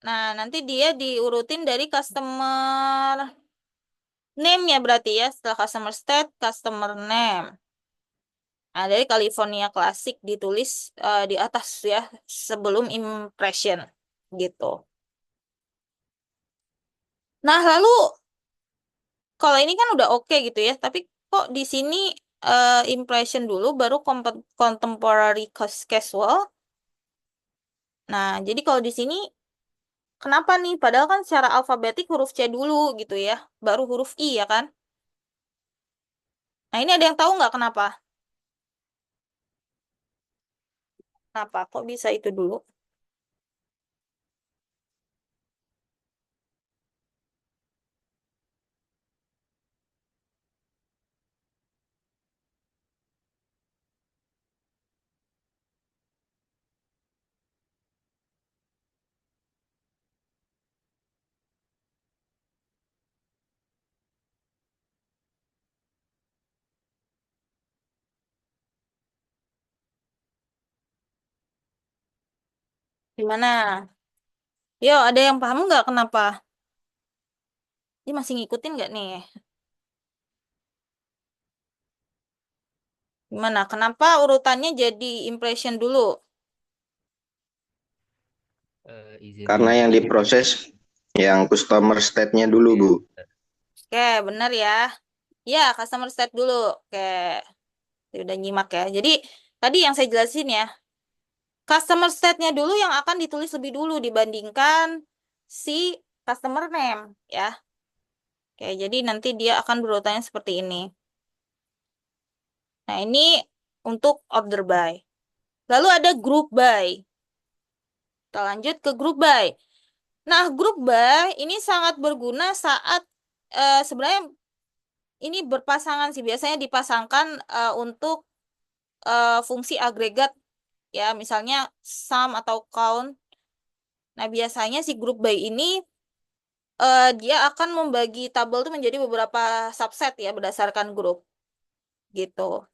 Nah, nanti dia diurutin dari customer name ya berarti ya. Setelah customer state, customer name. Nah, dari California Classic ditulis di atas ya, sebelum impression gitu. Nah, lalu kalau ini kan udah oke gitu ya, tapi kok di sini impression dulu baru contemporary casual. Nah, jadi kalau di sini kenapa nih? Padahal kan secara alfabetik huruf C dulu gitu ya, baru huruf I ya kan? Nah, ini ada yang tahu nggak kenapa? Kenapa? Kok bisa itu dulu? Gimana? Yo, ada yang paham nggak kenapa? Ini masih ngikutin nggak nih? Gimana? Kenapa urutannya jadi impression dulu? Izin Karena yang diproses yang customer state-nya dulu, Iya, Bu. Oke, benar ya. Ya, customer state dulu. Oke, udah nyimak ya. Jadi, tadi yang saya jelasin ya, customer state-nya dulu yang akan ditulis lebih dulu dibandingkan si customer name ya. Oke, jadi nanti dia akan berurutannya seperti ini. Nah, ini untuk order by. Lalu ada group by. Kita lanjut ke group by. Nah, group by ini sangat berguna saat sebenarnya ini berpasangan sih. Biasanya dipasangkan untuk fungsi agregat ya, misalnya sum atau count. Nah, biasanya si group by ini dia akan membagi tabel itu menjadi beberapa subset ya berdasarkan grup gitu.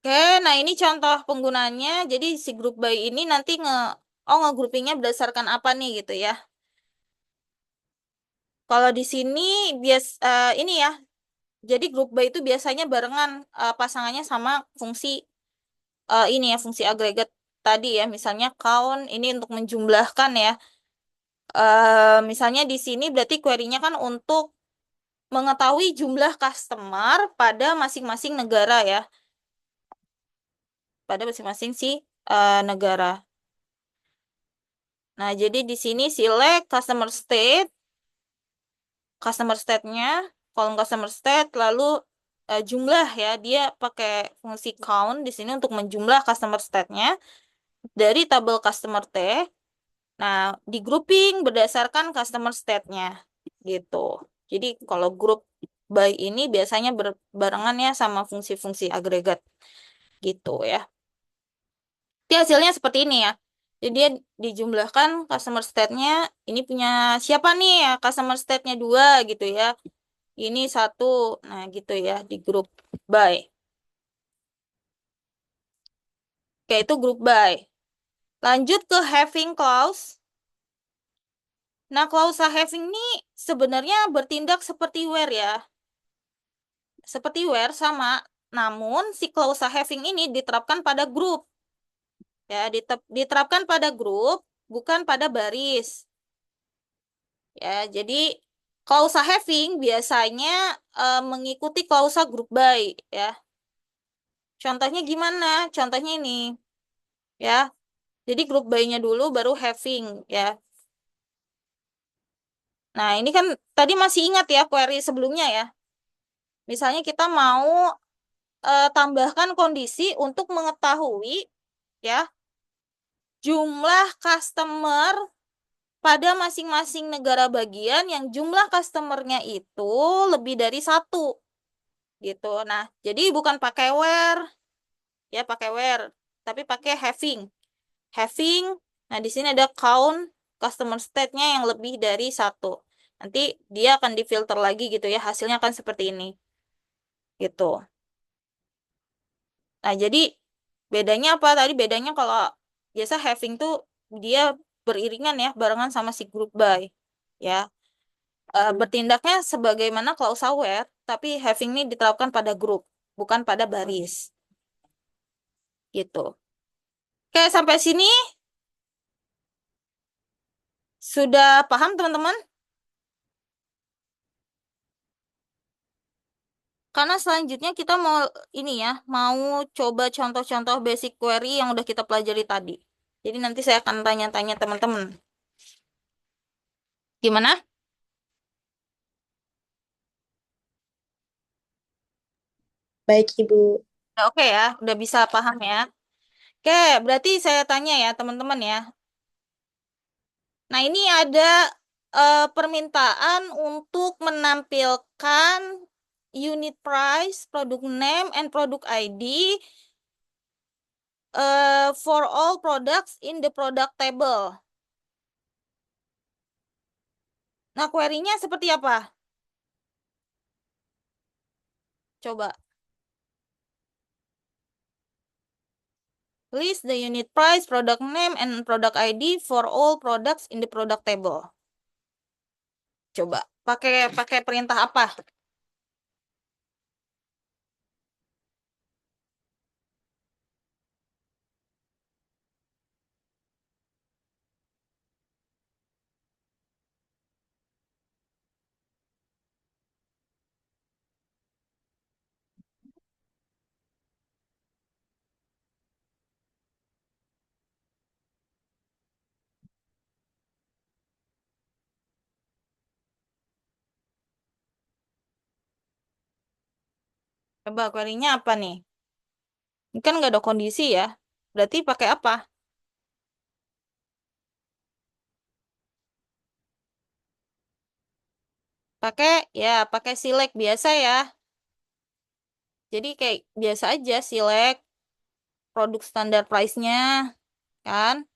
Oke, nah ini contoh penggunanya. Jadi si group by ini nanti ngegroupingnya berdasarkan apa nih gitu ya. Kalau di sini ini ya. Jadi group by itu biasanya barengan pasangannya sama fungsi ini ya, fungsi agregat tadi ya. Misalnya count ini untuk menjumlahkan ya. Misalnya di sini berarti query-nya kan untuk mengetahui jumlah customer pada masing-masing negara ya. Pada masing-masing si negara. Nah, jadi di sini select customer state-nya, kolom customer state, lalu jumlah ya, dia pakai fungsi count di sini untuk menjumlah customer state-nya dari tabel customer T. Nah, di grouping berdasarkan customer state-nya gitu. Jadi kalau group by ini biasanya berbarengan ya sama fungsi-fungsi agregat gitu ya. Jadi hasilnya seperti ini ya. Jadi dia dijumlahkan customer state-nya, ini punya siapa nih ya, customer state-nya 2 gitu ya. Ini 1, nah gitu ya, di grup by. Oke, itu group by. Lanjut ke having clause. Nah, klausa having ini sebenarnya bertindak seperti where ya. Seperti where sama, namun si klausa having ini diterapkan pada grup. Ya, diterapkan pada grup, bukan pada baris. Ya, jadi klausa having biasanya mengikuti klausa group by ya. Contohnya gimana? Contohnya ini ya. Jadi group by-nya dulu baru having ya. Nah, ini kan tadi masih ingat ya query sebelumnya ya. Misalnya kita mau tambahkan kondisi untuk mengetahui ya jumlah customer pada masing-masing negara bagian yang jumlah customernya itu lebih dari satu gitu. Nah, jadi bukan pakai where ya, pakai where, tapi pakai having. Having. Nah, di sini ada count customer state-nya yang lebih dari satu. Nanti dia akan difilter lagi gitu ya, hasilnya akan seperti ini gitu. Nah, jadi bedanya apa tadi? Bedanya kalau biasa having tuh dia beriringan ya, barengan sama si group by. Ya, bertindaknya sebagaimana klausa where, tapi having ini diterapkan pada grup, bukan pada baris. Gitu. Oke, sampai sini sudah paham teman-teman? Karena selanjutnya kita mau ini ya, mau coba contoh-contoh basic query yang udah kita pelajari tadi. Jadi nanti saya akan tanya-tanya teman-teman. Gimana? Baik, Ibu. Udah oke ya, udah bisa paham ya. Oke, berarti saya tanya ya teman-teman ya. Nah, ini ada permintaan untuk menampilkan unit price, product name, and product ID for all products in the product table. Nah, query-nya seperti apa? Coba. List the unit price, product name, and product ID for all products in the product table. Coba. Pakai perintah apa? Coba query-nya apa nih? Ini kan nggak ada kondisi ya. Berarti pakai apa? Pakai select biasa ya. Jadi kayak biasa aja select produk standar price-nya kan,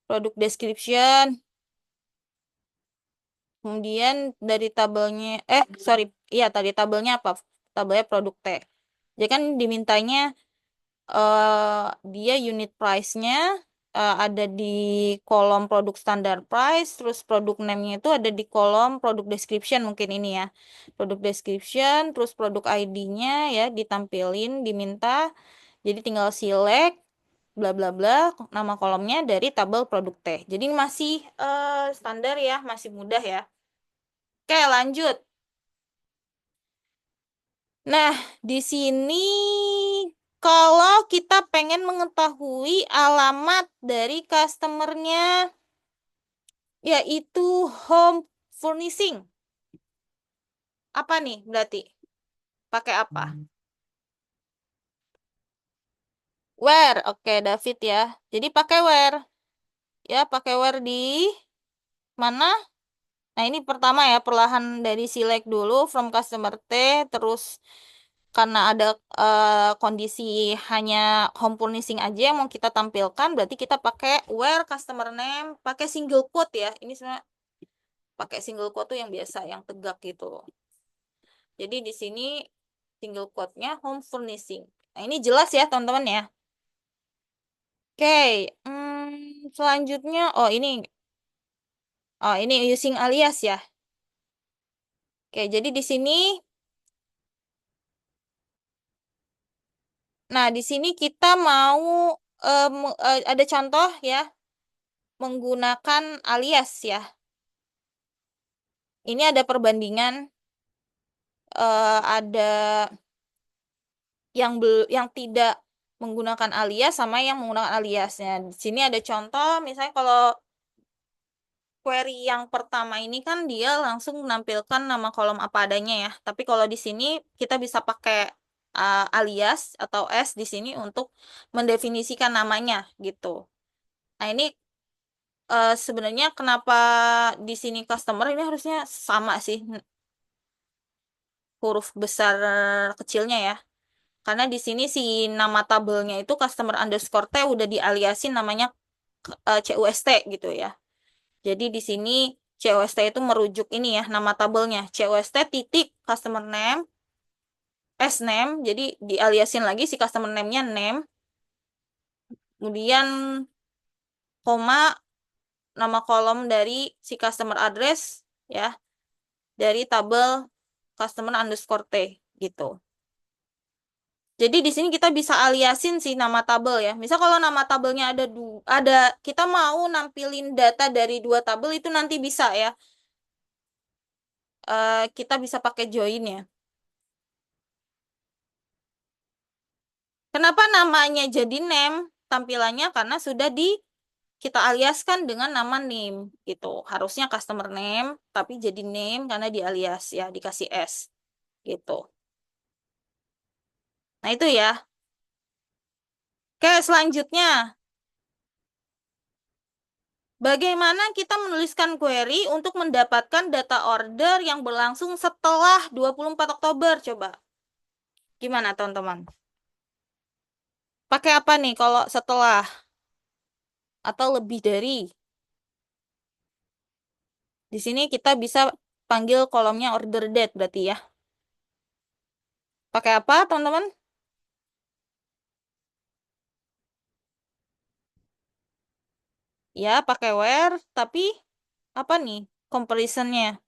produk description, kemudian dari tabelnya iya tadi tabelnya apa? Tabelnya produk T. Jadi kan dimintanya dia unit price-nya ada di kolom produk standar price, terus produk name-nya itu ada di kolom produk description mungkin ini ya. Produk description, terus produk ID-nya ya ditampilin, diminta. Jadi tinggal select bla bla bla nama kolomnya dari tabel produk T. Jadi masih standar ya, masih mudah ya. Oke, lanjut. Nah, di sini kalau kita pengen mengetahui alamat dari customernya, yaitu home furnishing. Apa nih berarti? Pakai apa? Where. Oke, David ya. Jadi pakai where. Ya, pakai where di mana? Nah, ini pertama ya, perlahan dari select dulu from customer T, terus karena ada kondisi hanya home furnishing aja yang mau kita tampilkan, berarti kita pakai where customer name, pakai single quote ya. Ini sebenarnya pakai single quote tuh yang biasa, yang tegak gitu. Jadi di sini single quote-nya home furnishing. Nah, ini jelas ya teman-teman ya. Oke, selanjutnya, ini using alias ya. Oke, jadi di sini, nah di sini kita mau ada contoh ya menggunakan alias ya. Ini ada perbandingan, ada yang tidak menggunakan alias sama yang menggunakan aliasnya. Di sini ada contoh, misalnya kalau query yang pertama ini kan dia langsung menampilkan nama kolom apa adanya ya. Tapi kalau di sini kita bisa pakai alias atau S di sini untuk mendefinisikan namanya gitu. Nah, ini sebenarnya kenapa di sini customer ini harusnya sama sih huruf besar kecilnya ya. Karena di sini si nama tabelnya itu customer underscore T udah dialiasin namanya CUST gitu ya. Jadi di sini CUST itu merujuk ini ya nama tabelnya CUST titik customer name S name. Jadi dialiasin lagi si customer name-nya name. Kemudian koma nama kolom dari si customer address ya dari tabel customer underscore T gitu. Jadi di sini kita bisa aliasin sih nama tabel ya. Misal kalau nama tabelnya ada kita mau nampilin data dari dua tabel itu nanti bisa ya. Kita bisa pakai join ya. Kenapa namanya jadi name tampilannya karena sudah kita aliaskan dengan nama name gitu. Harusnya customer name tapi jadi name karena dialias ya dikasih S gitu. Nah, itu ya. Oke, selanjutnya. Bagaimana kita menuliskan query untuk mendapatkan data order yang berlangsung setelah 24 Oktober? Coba. Gimana, teman-teman? Pakai apa nih kalau setelah atau lebih dari? Di sini kita bisa panggil kolomnya order date berarti ya. Pakai apa, teman-teman? Ya, pakai where, tapi apa nih comparisonnya?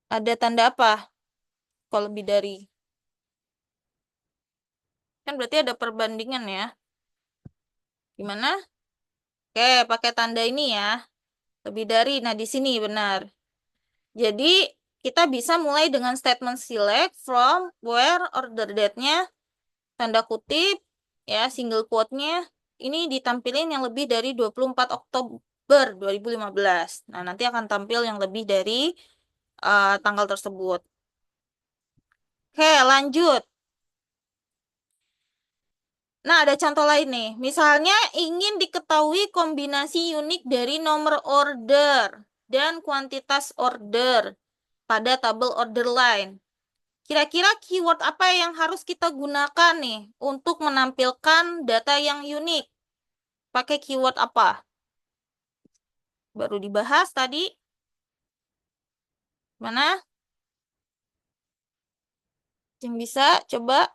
Ada tanda apa kalau lebih dari? Kan berarti ada perbandingan ya. Gimana? Oke, pakai tanda ini ya. Lebih dari. Nah, di sini benar. Jadi, kita bisa mulai dengan statement select from where order date-nya, tanda kutip, ya, single quote-nya, ini ditampilin yang lebih dari 24 Oktober 2015. Nah, nanti akan tampil yang lebih dari tanggal tersebut. Oke, lanjut. Nah, ada contoh lain nih. Misalnya ingin diketahui kombinasi unik dari nomor order dan kuantitas order pada tabel order line. Kira-kira keyword apa yang harus kita gunakan nih untuk menampilkan data yang unik? Pakai keyword apa? Baru dibahas tadi. Mana? Yang bisa coba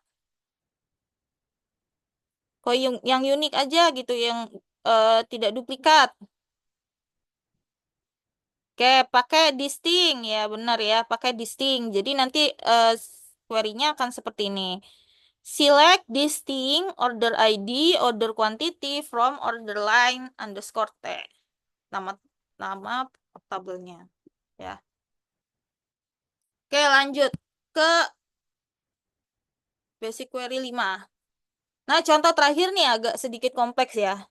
kok yang unik aja gitu, yang tidak duplikat. Oke, pakai distinct ya, benar ya, pakai distinct. Jadi nanti query-nya akan seperti ini. Select distinct order ID, order quantity from order line underscore T. Nama nama tabelnya ya. Oke, lanjut ke basic query 5. Nah, contoh terakhir nih agak sedikit kompleks ya.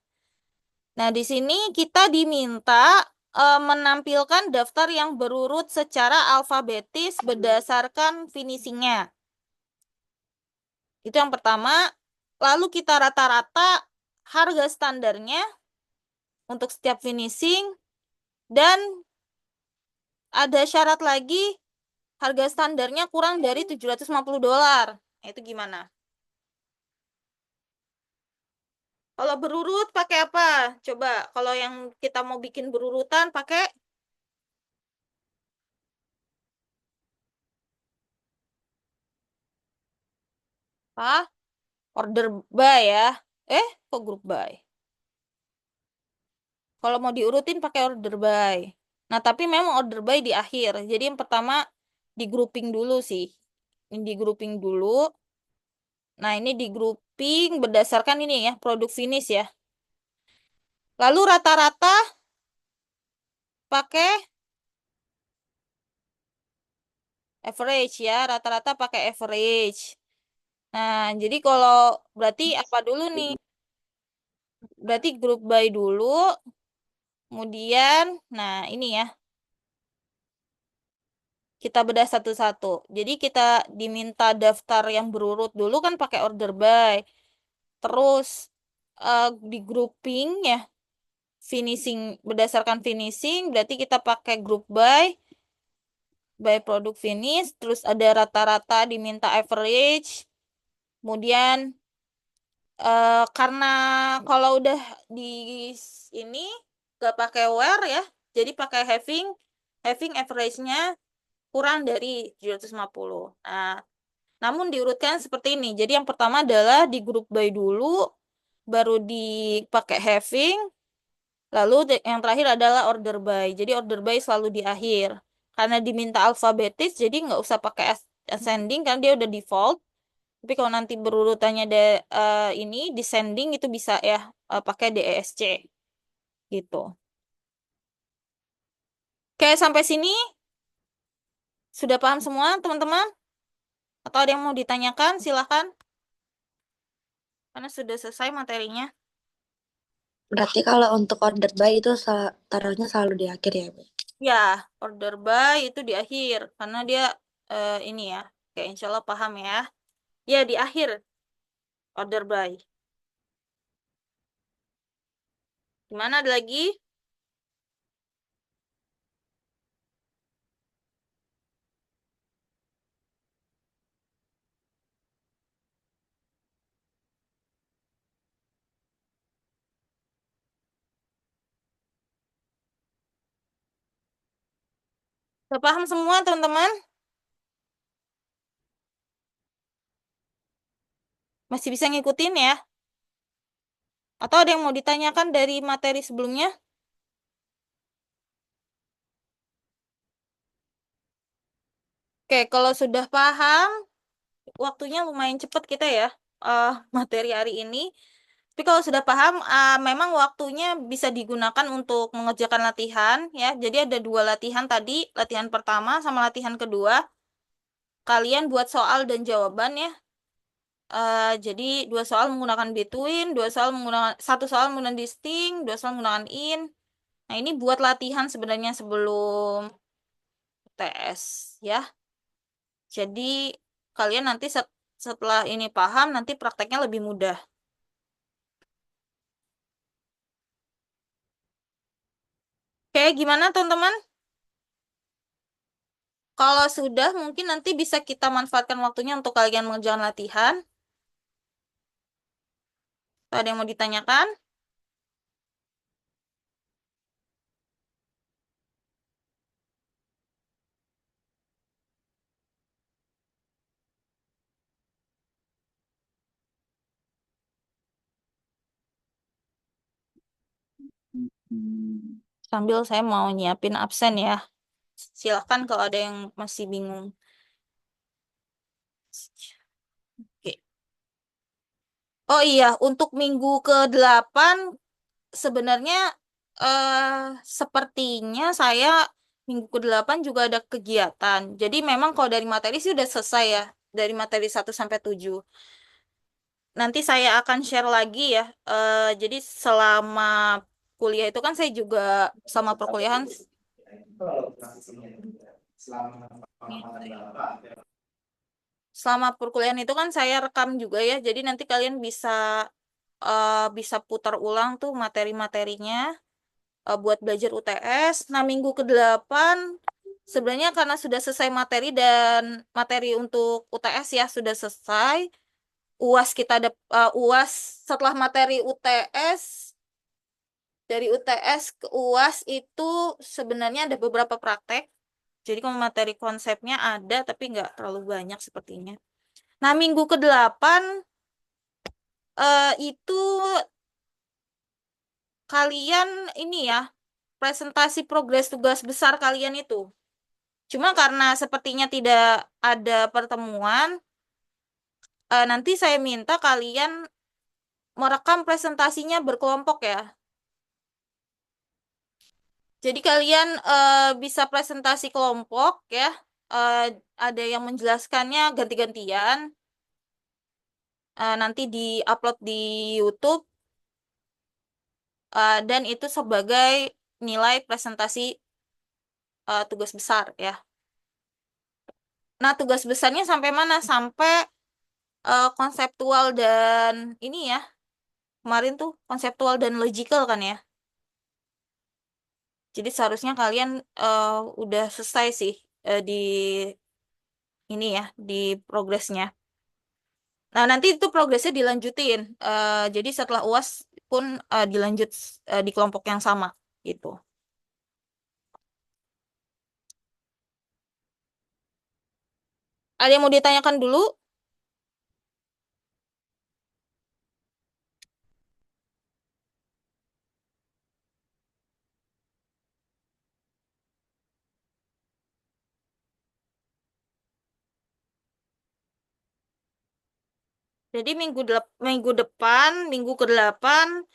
Nah, di sini kita diminta menampilkan daftar yang berurut secara alfabetis berdasarkan finishingnya. Itu yang pertama. Lalu kita rata-rata harga standarnya untuk setiap finishing. Dan ada syarat lagi harga standarnya kurang dari $750. Nah, itu gimana? Kalau berurut pakai apa? Coba kalau yang kita mau bikin berurutan pakai apa? Order by ya. Kok group by? Kalau mau diurutin pakai order by. Nah, tapi memang order by di akhir. Jadi yang pertama di grouping dulu sih. Ini di grouping dulu. Nah, ini di grouping berdasarkan ini ya, produk finish ya. Lalu rata-rata pakai average ya, rata-rata pakai average. Nah, jadi kalau berarti apa dulu nih? Berarti group by dulu, kemudian, nah ini ya, kita bedah satu-satu. Jadi kita diminta daftar yang berurut dulu kan pakai order by. Terus di grouping ya, finishing berdasarkan finishing, berarti kita pakai group by produk finish. Terus ada rata-rata diminta average. Kemudian karena kalau udah di ini gak pakai where ya, jadi pakai having average-nya kurang dari 750. Nah, namun diurutkan seperti ini. Jadi yang pertama adalah di group by dulu, baru dipakai having, lalu yang terakhir adalah order by. Jadi order by selalu di akhir. Karena diminta alfabetis, jadi nggak usah pakai ascending karena dia udah default. Tapi kalau nanti berurutannya ini descending itu bisa ya pakai DESC gitu. Oke, sampai sini sudah paham semua teman-teman? Atau ada yang mau ditanyakan? Silahkan. Karena sudah selesai materinya. Berarti kalau untuk order by itu taruhnya selalu di akhir ya, Bu? Ya, order by itu di akhir. Karena dia ini ya. Oke, insya Allah paham ya. Ya, di akhir order by. Gimana ada lagi? Sudah paham semua teman-teman? Masih bisa ngikutin ya? Atau ada yang mau ditanyakan dari materi sebelumnya? Oke, kalau sudah paham, waktunya lumayan cepat kita ya materi hari ini. Tapi kalau sudah paham, memang waktunya bisa digunakan untuk mengerjakan latihan ya. Jadi ada 2 latihan tadi, latihan pertama sama latihan kedua. Kalian buat soal dan jawaban ya. Jadi 2 soal menggunakan between, 2 soal menggunakan 1 soal menggunakan distinct, 2 soal menggunakan in. Nah ini buat latihan sebenarnya sebelum tes ya. Jadi kalian nanti setelah ini paham, nanti prakteknya lebih mudah. Oke, gimana teman-teman? Kalau sudah, mungkin nanti bisa kita manfaatkan waktunya untuk kalian mengerjakan latihan. Ada yang mau ditanyakan? Sambil saya mau nyiapin absen ya. Silahkan kalau ada yang masih bingung. Oke. Oh iya, untuk minggu ke-8 sebenarnya eh sepertinya saya minggu ke-8 juga ada kegiatan. Jadi memang kalau dari materi sih udah selesai ya. Dari materi 1 sampai 7. Nanti saya akan share lagi ya. Jadi selama kuliah itu kan saya juga sama perkuliahan. Selama perkuliahan itu kan saya rekam juga ya. Jadi nanti kalian bisa putar ulang tuh materi-materinya buat belajar UTS. Nah, minggu ke-8 sebenarnya karena sudah selesai materi dan materi untuk UTS ya sudah selesai. UAS kita ada UAS setelah materi UTS, dari UTS ke UAS itu sebenarnya ada beberapa praktek. Jadi kalau materi konsepnya ada tapi nggak terlalu banyak sepertinya. Nah, minggu ke-8 Itu kalian ini ya, presentasi progres tugas besar kalian itu. Cuma karena sepertinya tidak ada pertemuan, nanti saya minta kalian merekam presentasinya berkelompok ya. Jadi kalian bisa presentasi kelompok ya. Eh, ada yang menjelaskannya ganti-gantian. Nanti di-upload di YouTube dan itu sebagai nilai presentasi tugas besar ya. Nah, tugas besarnya sampai mana? Sampai konseptual dan ini ya. Kemarin tuh konseptual dan logical kan ya. Jadi seharusnya kalian eh, udah selesai sih di ini ya, di progresnya. Nah, nanti itu progresnya dilanjutin. Jadi setelah UAS pun dilanjut di kelompok yang sama gitu. Ada yang mau ditanyakan dulu? Jadi minggu depan, minggu ke-8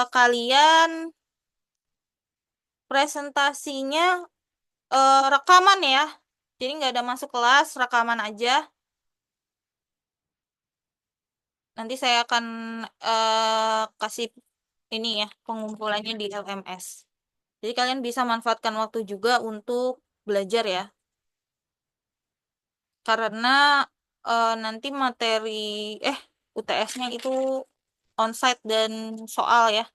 kalian presentasinya rekaman ya. Jadi nggak ada masuk kelas, rekaman aja. Nanti saya akan kasih ini ya, pengumpulannya di LMS. Jadi kalian bisa manfaatkan waktu juga untuk belajar ya. Karena nanti materi UTS-nya itu onsite dan soal ya.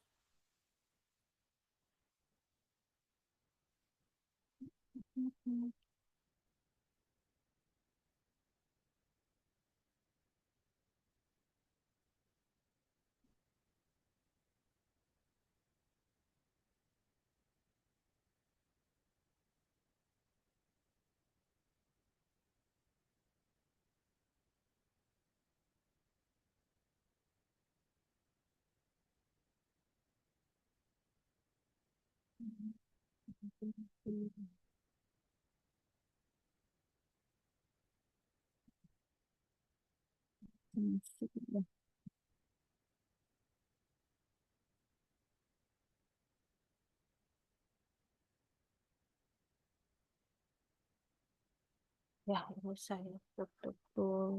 Ya, harus saya betul-betul